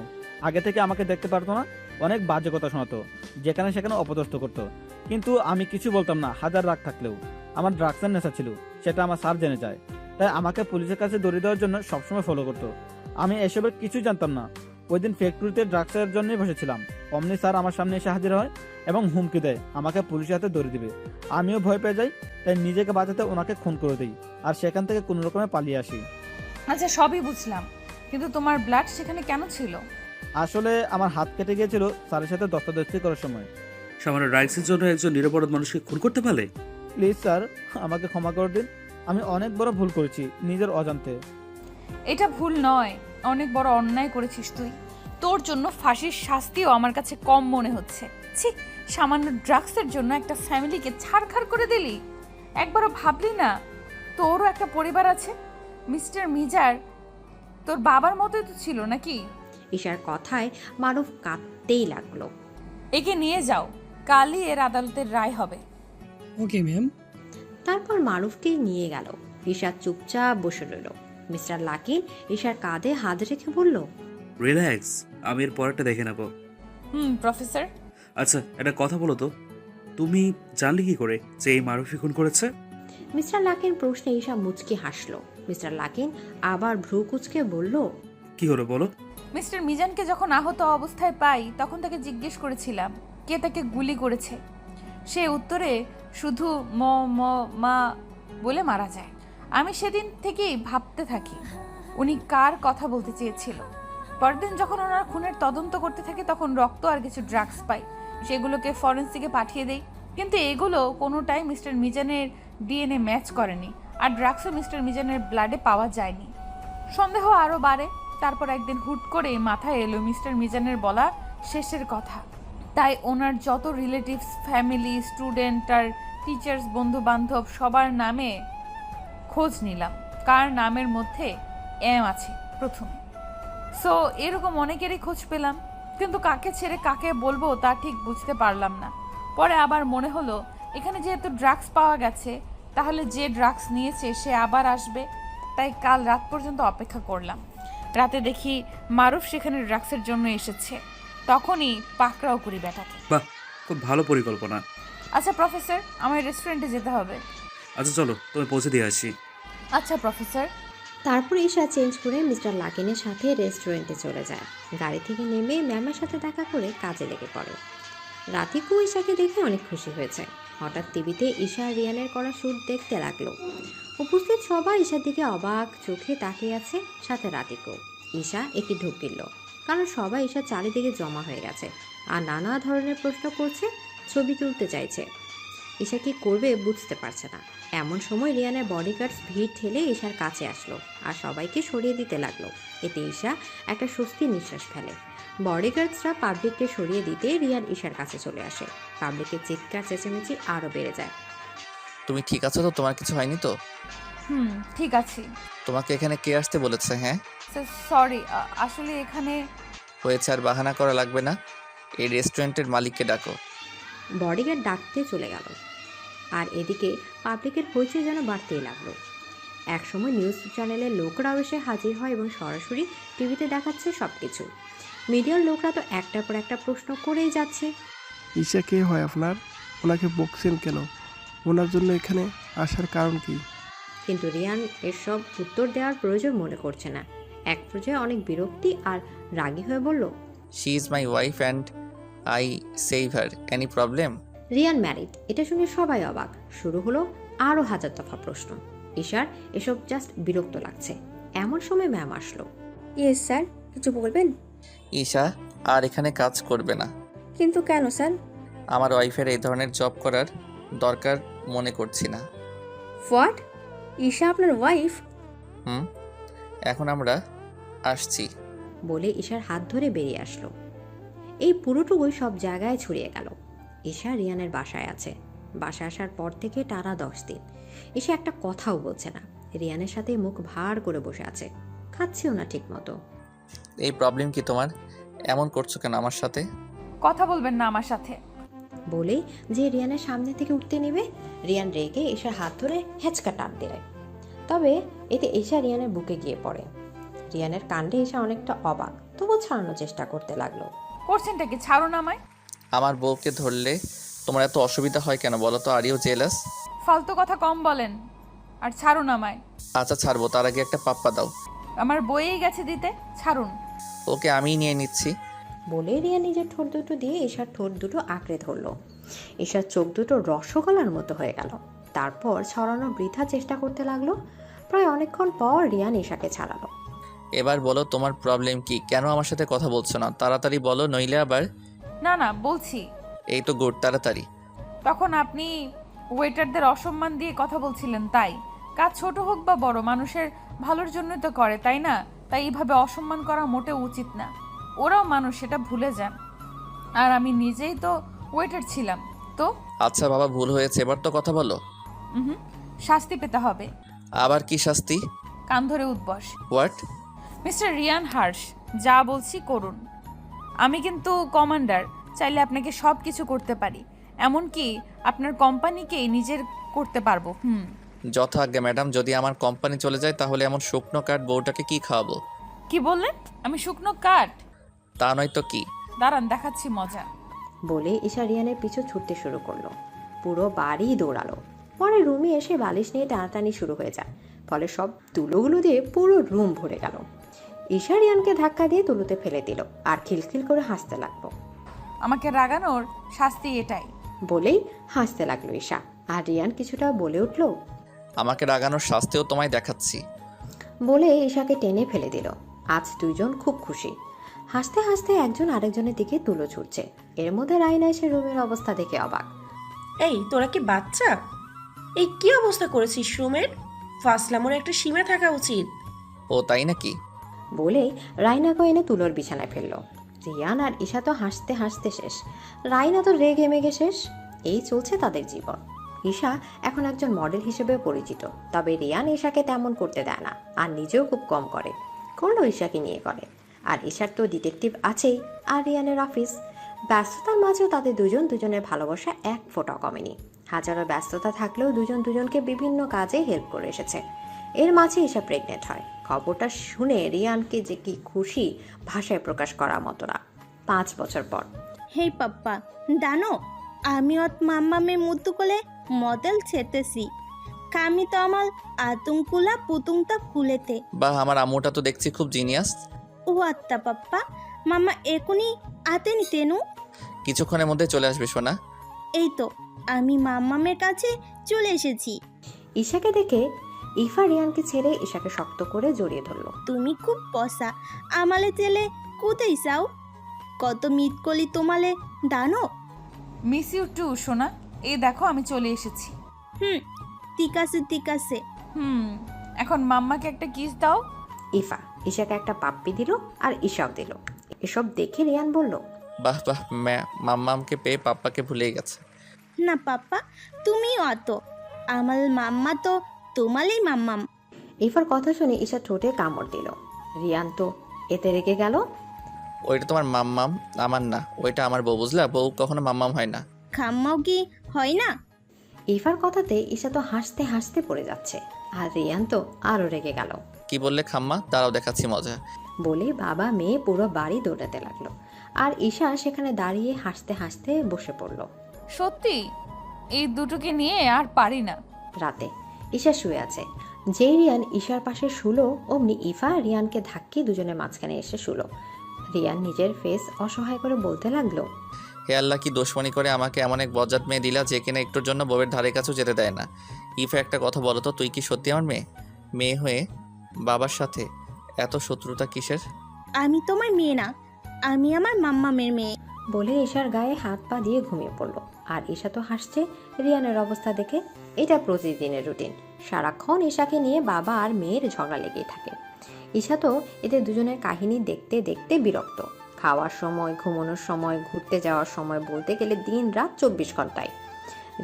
আগে থেকে আমাকে দেখতে পারতো না, অনেক বাজে কথা শোনাতো, যেখানে সেখানে অপদস্থ করতো। কিন্তু আমি কিছু বলতাম না, হাজার রাগ থাকলেও। আমার ড্রাগসের নেশা ছিল, সেটা আমার স্যার জেনে যায়। তাই আমাকে পুলিশের কাছে দৌড়িয়ে দেওয়ার জন্য সবসময় ফলো করতো। আমি এসবের কিছুই জানতাম না। ওই দিন ফ্যাক্টরিতে ড্রাগসের জন্যই বসেছিলাম। অমনি স্যার আমার সামনে এসে হাজির হয় এবং হুমকি দেয় আমাকে পুলিশের হাতে দৌড়িয়ে দিবে। আমিও ভয় পেয়ে যাই, তাই নিজেকে বাঁচাতে ওনাকে খুন করে দিই আর সেখান থেকে কোনো রকমে পালিয়ে আসি। আচ্ছা, সবই বুঝলাম, কিন্তু তোমার ব্লাড সেখানে কেন ছিল? আসলে আমার হাত কেটে গিয়েছিল স্যারের সাথে দস্তাদস্তি করার সময়। সামান্য রাইটসের জন্য একজন নিরপরাধ মানুষকে খুন করতে পারে? প্লিজ স্যার, আমাকে ক্ষমা করে দিন। আমি অনেক বড় ভুল করেছি নিজের অজান্তে। এটা ভুল নয়, অনেক বড় অন্যায় করেছিস তুই। তোর জন্য ফাঁসির শাস্তিও আমার কাছে কম মনে হচ্ছে। ছি, সামান্য ড্রাগসের জন্য একটা ফ্যামিলিকে ছাড়খাড় করে দিলি। একবারও ভাবলি না তোরও একটা পরিবার আছে? মিস্টার মিজার তোর বাবার মতোই তো ছিল নাকি? ঈশার কথায় মারুফ কাঁদতেই লাগলো। একে নিয়ে যাও, কালই এর আদালতের রায় হবে। Okay ma'am. তারপর মারুফকে নিয়ে গেল। ঈশা চুপচাপ বসে রইল। মিস্টার লাকিন ঈশার কাঁধে হাত রেখে বলল, রিল্যাক্স, আমি এর পরেরটা দেখে নেব। প্রফেসর। আচ্ছা, একটা কথা বলো তো, তুমি জানলে কি করে যে এই মারুফি খুন করেছে? মিস্টার লাকিন প্রশ্নে ঈশা মুচকি হাসলো। মিস্টার লাকিন আবার ভ্রু কুচকে বলল, কি হলো বলো। মিস্টার মিজানকে যখন আহত অবস্থায় পাই তখন তাকে জিজ্ঞেস করেছিলাম কে তাকে গুলি করেছে। সে উত্তরে শুধু ম ম মা বলে মারা যায়। আমি সেদিন থেকেই ভাবতে থাকি উনি কার কথা বলতে চেয়েছিল। পরের দিন যখন ওনার খুনের তদন্ত করতে থাকি তখন রক্ত আর কিছু ড্রাগস পাই, সেগুলোকে ফরেন্সিকে পাঠিয়ে দেই। কিন্তু এগুলো কোনোটাই মিস্টার মিজানের ডিএনএ ম্যাচ করেনি, আর ড্রাগসও মিস্টার মিজানের ব্লাডে পাওয়া যায়নি। সন্দেহ আরও বাড়ে। তারপর একদিন হুট করে মাথায় এলো মিস্টার মিজানের বলা শেষের কথা। তাই ওনার যত রিলেটিভস, ফ্যামিলি, স্টুডেন্ট আর টিচার্স, বন্ধু বান্ধব সবার নামে খোঁজ নিলাম, কার নামের মধ্যে এম আছে প্রথমে। সো এরকম অনেকেরই খোঁজ পেলাম, কিন্তু কাকে ছেড়ে কাকে বলবো তা ঠিক বুঝতে পারলাম না। পরে আবার মনে হলো এখানে যেহেতু ড্রাগস পাওয়া গেছে, তাহলে যে ড্রাগস নিয়েছে সে আবার আসবে। তাই কাল রাত পর্যন্ত অপেক্ষা করলাম। রাতে দেখি মারুফ সেখানে ড্রাগসের জন্য এসেছে। তখনই পাকড়াও করি ব্যাটাকে। বাহ, খুব ভালো পরিকল্পনা। আচ্ছা প্রফেসর, আমার রেস্টুরেন্টে যেতে হবে। আচ্ছা চলো, তুমি পৌঁছে দিয়ে আসি। আচ্ছা প্রফেসর। তারপর ঈশা চেঞ্জ করে মিস্টার লাকিনের সাথে রেস্টুরেন্টে চলে যায়। গাড়ি থেকে নেমে ম্যামের সাথে দেখা করে কাজে লেগে পড়ে। রাতিকু ঈশাকে দেখে অনেক খুশি হয়েছে। হঠাৎ টিভিতে ঈশা আর রিয়ানের করা শ্যুট দেখতে লাগলো। উপস্থিত সবাই ঈশার দিকে অবাক চোখে তাকিয়ে আছে, সাথে রাতিকু। ঈশা একটি ঢোক গিলল, কারণ সবাই ঈশার চারিদিকে জমা হয়ে গেছে আর নানা ধরনের প্রশ্ন করছে, ছবি তুলতে চাইছে। ঈশা কি করবে বুঝতে পারছে না। এমন সময় রিয়ানের বডিগার্ডস ভিড় ঠেলে ঈশার কাছে আসলো আর সবাইকে সরিয়ে দিতে লাগলো। এতে ঈশা একটা স্বস্তির নিঃশ্বাস ফেলে। বডিগার্ডসরা পাবলিককে সরিয়ে দিতে রিয়ান ঈশার কাছে চলে আসে। পাবলিকের চিৎকার চেঁচামেচি আরও বেড়ে যায়। তুমি ঠিক আছো তো? তোমার কিছু হয়নি তো? ঠিক আছে। তোমাকে এখানে কে আসতে বলেছে? হ্যাঁ সরি, আসলে এখানে হয়েছে, আর বাহানা করা লাগবে না। এই রেস্টুরেন্টের মালিককে ডাকো। বডিগার্ড ডাকতে চলে গেল, আর এদিকে পাবলিকের হইচই যেন বাড়তেই লাগলো। একসময় নিউজ চ্যানেলের লোকরাও এসে হাজির হয় এবং সরাসরি টিভিতে দেখাচ্ছে সব কিছু। মিডিয়ার লোকরা তো একটার পর একটা প্রশ্ন করেই যাচ্ছে। ঈশা কে হয় আপনার? ওনাকে বকছেন কেন? ওনার জন্য এখানে আসার কারণ কি? কিন্তু রিয়ান এসব উত্তর দেওয়ার প্রয়োজন মনে করছে না। এক পর্যায়ে অনেক বিরক্তি আর রাগী হয়ে বলল, she is my wife and I save her. Any problem? Riyan married. এটা শুনে সবাই অবাক। শুরু হলো আরও হাজার দফা প্রশ্ন। ঈশার এসব জাস্ট বিরক্ত লাগছে। এমন সময় ম্যাম আসলো। ইয়েস স্যার, কিছু বলবেন? ঈশা আর এখানে কাজ করবে না। কিন্তু কেন স্যার? আমার ওয়াইফের এই ধরনের জব করার দরকার মনে করছি না। হোয়াট? ঈশা আপনার ওয়াইফ? এখন আমরা আসছি বলে ঈশার হাত ধরে বেরিয়ে আসলো। এই পুরোটুকুই সব জায়গায় ছড়িয়ে গেল। ঈশা রিয়ানের বাসায় আছে। বাসায় আসার পর থেকে টানা 10 দিন এসে একটা কথাও বলছে না। রিয়ানের সাথে মুখ ভার করে বসে আছে, খাচ্ছেও না ঠিক মতো। এই প্রবলেম কি তোমার? এমন করছো কেন আমার সাথে? কথা বলবেন না আমার সাথে। বলেই যে রিয়ানের সামনে থেকে উঠতে নেবে, রিয়ান রেগে ঈশার হাত ধরে হেঁচকা টান দিলে। তবে এতে ঈশা রিয়ানের বুকে গিয়ে পড়ে। রিয়ানের কাণ্ডে ঈশা অনেকটা অবাক, তবু ছাড়ানোর চেষ্টা করতে লাগলো। করছেনটা কি? ছাড়ুন আমায়। আমার বউকে ধরলে তোমার এত অসুবিধা হয় কেন বলো তো? Are you jealous? ফালতু কথা কম বলেন আর ছাড়ুন আমায়। আচ্ছা ছাড়বো, তার আগে একটা পাপ্পা দাও। আমার বইয়েই গেছে দিতে, ছাড়ুন। ওকে আমিই নিয়ে নিচ্ছি। বলে রিয়া নিজের ঠোঁট দুটো দিয়ে ঈশার ঠোঁট দুটো আঁকড়ে ধরলো। ঈশার চোখ দুটো রসগোল্লার মতো হয়ে গেল। তারপর ছড়ানোর বৃথা চেষ্টা করতে লাগলো। প্রায় অনেকক্ষণ পর রিয়ান ঈশাকে ছাড়ালো। এবার বলো তোমার প্রবলেম কি? কেন আমার সাথে কথা বলছো না? তাড়াতাড়ি বলো, নইলে আবার। না না বলছি। এই তো গুড, তাড়াতাড়ি। তখন আপনি ওয়েটারদের অসম্মান দিয়ে কথা বলছিলেন, তাই। কাজ ছোট হোক বা বড়, মানুষের ভালোর জন্যই তো করে, তাই না? তাই এইভাবে অসম্মান করা মোটেও উচিত না। ওরাও মানুষ, সেটা ভুলে যান। আর আমি নিজেই তো ওয়েটার ছিলাম তো। আচ্ছা বাবা, ভুল হয়েছে, এবার তো কথা বলো। শাস্তি পেতে হবে। আবার কি শাস্তি? কান ধরে উঠবস। হোয়াট? মিস্টার রিয়ান হার্শ, যা বলছি করুন। আমি কিন্তু কমান্ডার, চাইলে আপনাকে সব কিছু করতে পারি, এমনকি আপনার কোম্পানিকেই নিজের করতে পারবো। যথাজ্ঞা ম্যাডাম, যদি আমার কোম্পানি চলে যায় তাহলে এমন শুকনো কাঠ বউটাকে কি খাওয়াবো? কি বললেন? আমি শুকনো কাঠ? তা নয় তো কি। দাঁড়ান, দেখাচ্ছি মজা। বলে ঈশা রিয়ানের পিছু ছুটতে শুরু করলো। পুরো বাড়ি দৌড়ালো। পরে রুমে এসে বালিশ নিয়ে টানাটানি শুরু হয়ে যায়। ফলে সব তুলোগুলো দিয়ে পুরো রুম ভরে গেল। ঈশা রিয়ানকে ধাক্কা দিয়ে তুলোতে ফেলে দিল আর খিলখিল করে হাসতে লাগলো। আমাকে রাগানোর শাস্তি এটাই। বলেই হাসতে লাগলো ঈশা। আর রিয়ান কিছুটা বলে উঠল, আমাকে রাগানোর শাস্তিও তোমায় দেখাচ্ছি। বলে ঈশাকে টেনে ফেলে দিল। আজ দুইজন খুব খুশি। হাসতে হাসতে একজন আরেকজনের দিকে তুলো ছুটছে। এর মধ্যে রাইনা এসে রুমের অবস্থা দেখে অবাক। এই তোরা কি বাচ্চা? এই কি অবস্থা করেছিস রুমের? ফাসলামোর একটা সীমা থাকা উচিত। ও তাই নাকি? বলেই রাইনাকে এনে তুলোর বিছানায় ফেললো। রিয়ান আর ঈশা তো হাসতে হাসতে শেষ, রাইনা তো রেগে মেগে শেষ। এই চলছে তাদের জীবন। ঈশা এখন একজন মডেল হিসেবে পরিচিত, তবে রিয়ান ঈশাকে তেমন করতে দেয় না, আর নিজেও খুব কম করে। করলেও ঈশাকে নিয়ে করে। আর ঈশার তো ডিটেকটিভ আছেই, আর রিয়ানের অফিস। ব্যস্ততার মাঝেও তাদের দুজনের ভালোবাসা এক ফোঁটা কমেনি। হাজারো ব্যস্ততা থাকলেও দুজন দুজনকে বিভিন্ন কাজে হেল্প করে এসেছে। এর মাঝে ঈশা প্রেগনেন্ট হয়। খবরটা শুনে রিয়ানকে যে কি খুশি ভাষায় প্রকাশ করার মতো না। 5 বছর পর। হে পাপ্পা, জানো আমি ওত মাম্মামে মুতু কোলে মডেল ছেতেছি। কামি তো আমার আতুংকুলা পুতুংটা কুলেতে। বাহ, আমার আম্মুটা তো দেখছি খুব জিনিয়াস। ও আত্তা পাপ্পা, মাম্মা এখনই আতে নিতেনু। কিছুক্ষণের মধ্যে চলে আসবে সোনা। এই তো আমি মাম্মামের কাছে চলে এসেছি। ঈশাকে দেখে ইফা রিয়ানকে ছেড়ে ঈশাকে শক্ত করে জড়িয়ে ধরল। তুমি খুব পসা, আমালে তেলে কোথায় যাও? কত মিট কলি তোমালে দানো। মিস ইউ টু সোনা। এই দেখো আমি চলে এসেছি। ঠিক আছে ঠিক আছে। এখন মাম্মাকে একটা কিস দাও। ইফা ঈশাকে একটা পাপ্পি দিল আর ঈশাও দিল। এসব দেখে রিয়ান বলল, বাহ বাহ, মাম্মামকে পেয়ে পাপ্পাকে ভুলেই গেছে। না পাপ্পা, তুমিও অত, আমার মাম্মা তো তোমালেই মাম্মাম। ইফার কথা শুনে ঈশা ঠোঁটে কামড় দিল। রিয়ান তো এতে রেগে গেল। ওইটা তোমার মাম্মাম, আমার না। ওইটা আমার বউ, বুঝলা? বউ কখনো মাম্মাম হয় না। খাম্মাও কি হয় না? ইফার কথাতে ঈশা তো হাসতে হাসতে পড়ে যাচ্ছে, আর রিয়ান তো আরো রেগে গেল। কি বললে খাম্মা? তারাও দেখাচ্ছি মজা। বলে বাবা মেয়ে পুরো বাড়ি দৌড়াতে লাগলো। আর ঈশা সেখানে দাঁড়িয়ে হাসতে হাসতে বসে পড়ল। সত্যি এই দুটোকে নিয়ে আর পারি না। রাতে ঈশা শুয়ে আছে। যেই রিয়ান ঈশার পাশে শুলো, অমনি ইফা রিয়ানকে ধাক্কি দুজনের মাঝখানে এসে শুলো। রিয়ান নিজের ফেস অসহায় করে বলতে লাগলো, হে আল্লাহ, কি দুশমনি করে আমাকে এমন এক বজ্জাত মেয়ে দিলা যে কিনা একটুর জন্য বউয়ের ধারে কাছেও যেতে দেয় না। ইফা, একটা কথা বলো তো, তুই কি সত্যি আমার মেয়ে হয়ে বাবার সাথে এত শত্রুতা কিসের? আমি তোমার মেয়ে না, আমি আমার মাম্মামের মেয়ে। বলে ঈশার গায়ে হাত পা দিয়ে ঘুমিয়ে পড়লো। আর ঈশা তো হাসছে রিয়ানের অবস্থা দেখে। এটা প্রতিদিনের রুটিন। সারাক্ষণ ঈশাকে নিয়ে বাবা আর মেয়ের ঝগড়া লেগেই থাকে। ঈশা তো এদের দুজনের কাহিনী দেখতে দেখতে বিরক্ত। খাওয়ার সময়, ঘুমানোর সময়, ঘুরতে যাওয়ার সময়, বলতে গেলে দিন রাত 24 ঘন্টায়।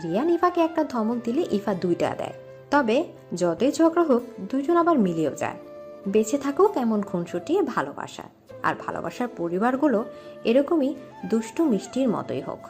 রিয়ান ইফাকে একটা ধমক দিলে ইফা 2টা দেয়। তবে যতই ঝগড়া হোক দুজন আবার মিলেও যায়। বেঁচে থাকুক এমন খুনসুটি ভালোবাসা, আর ভালোবাসার পরিবারগুলো এরকমই দুষ্টু মিষ্টির মতোই হোক।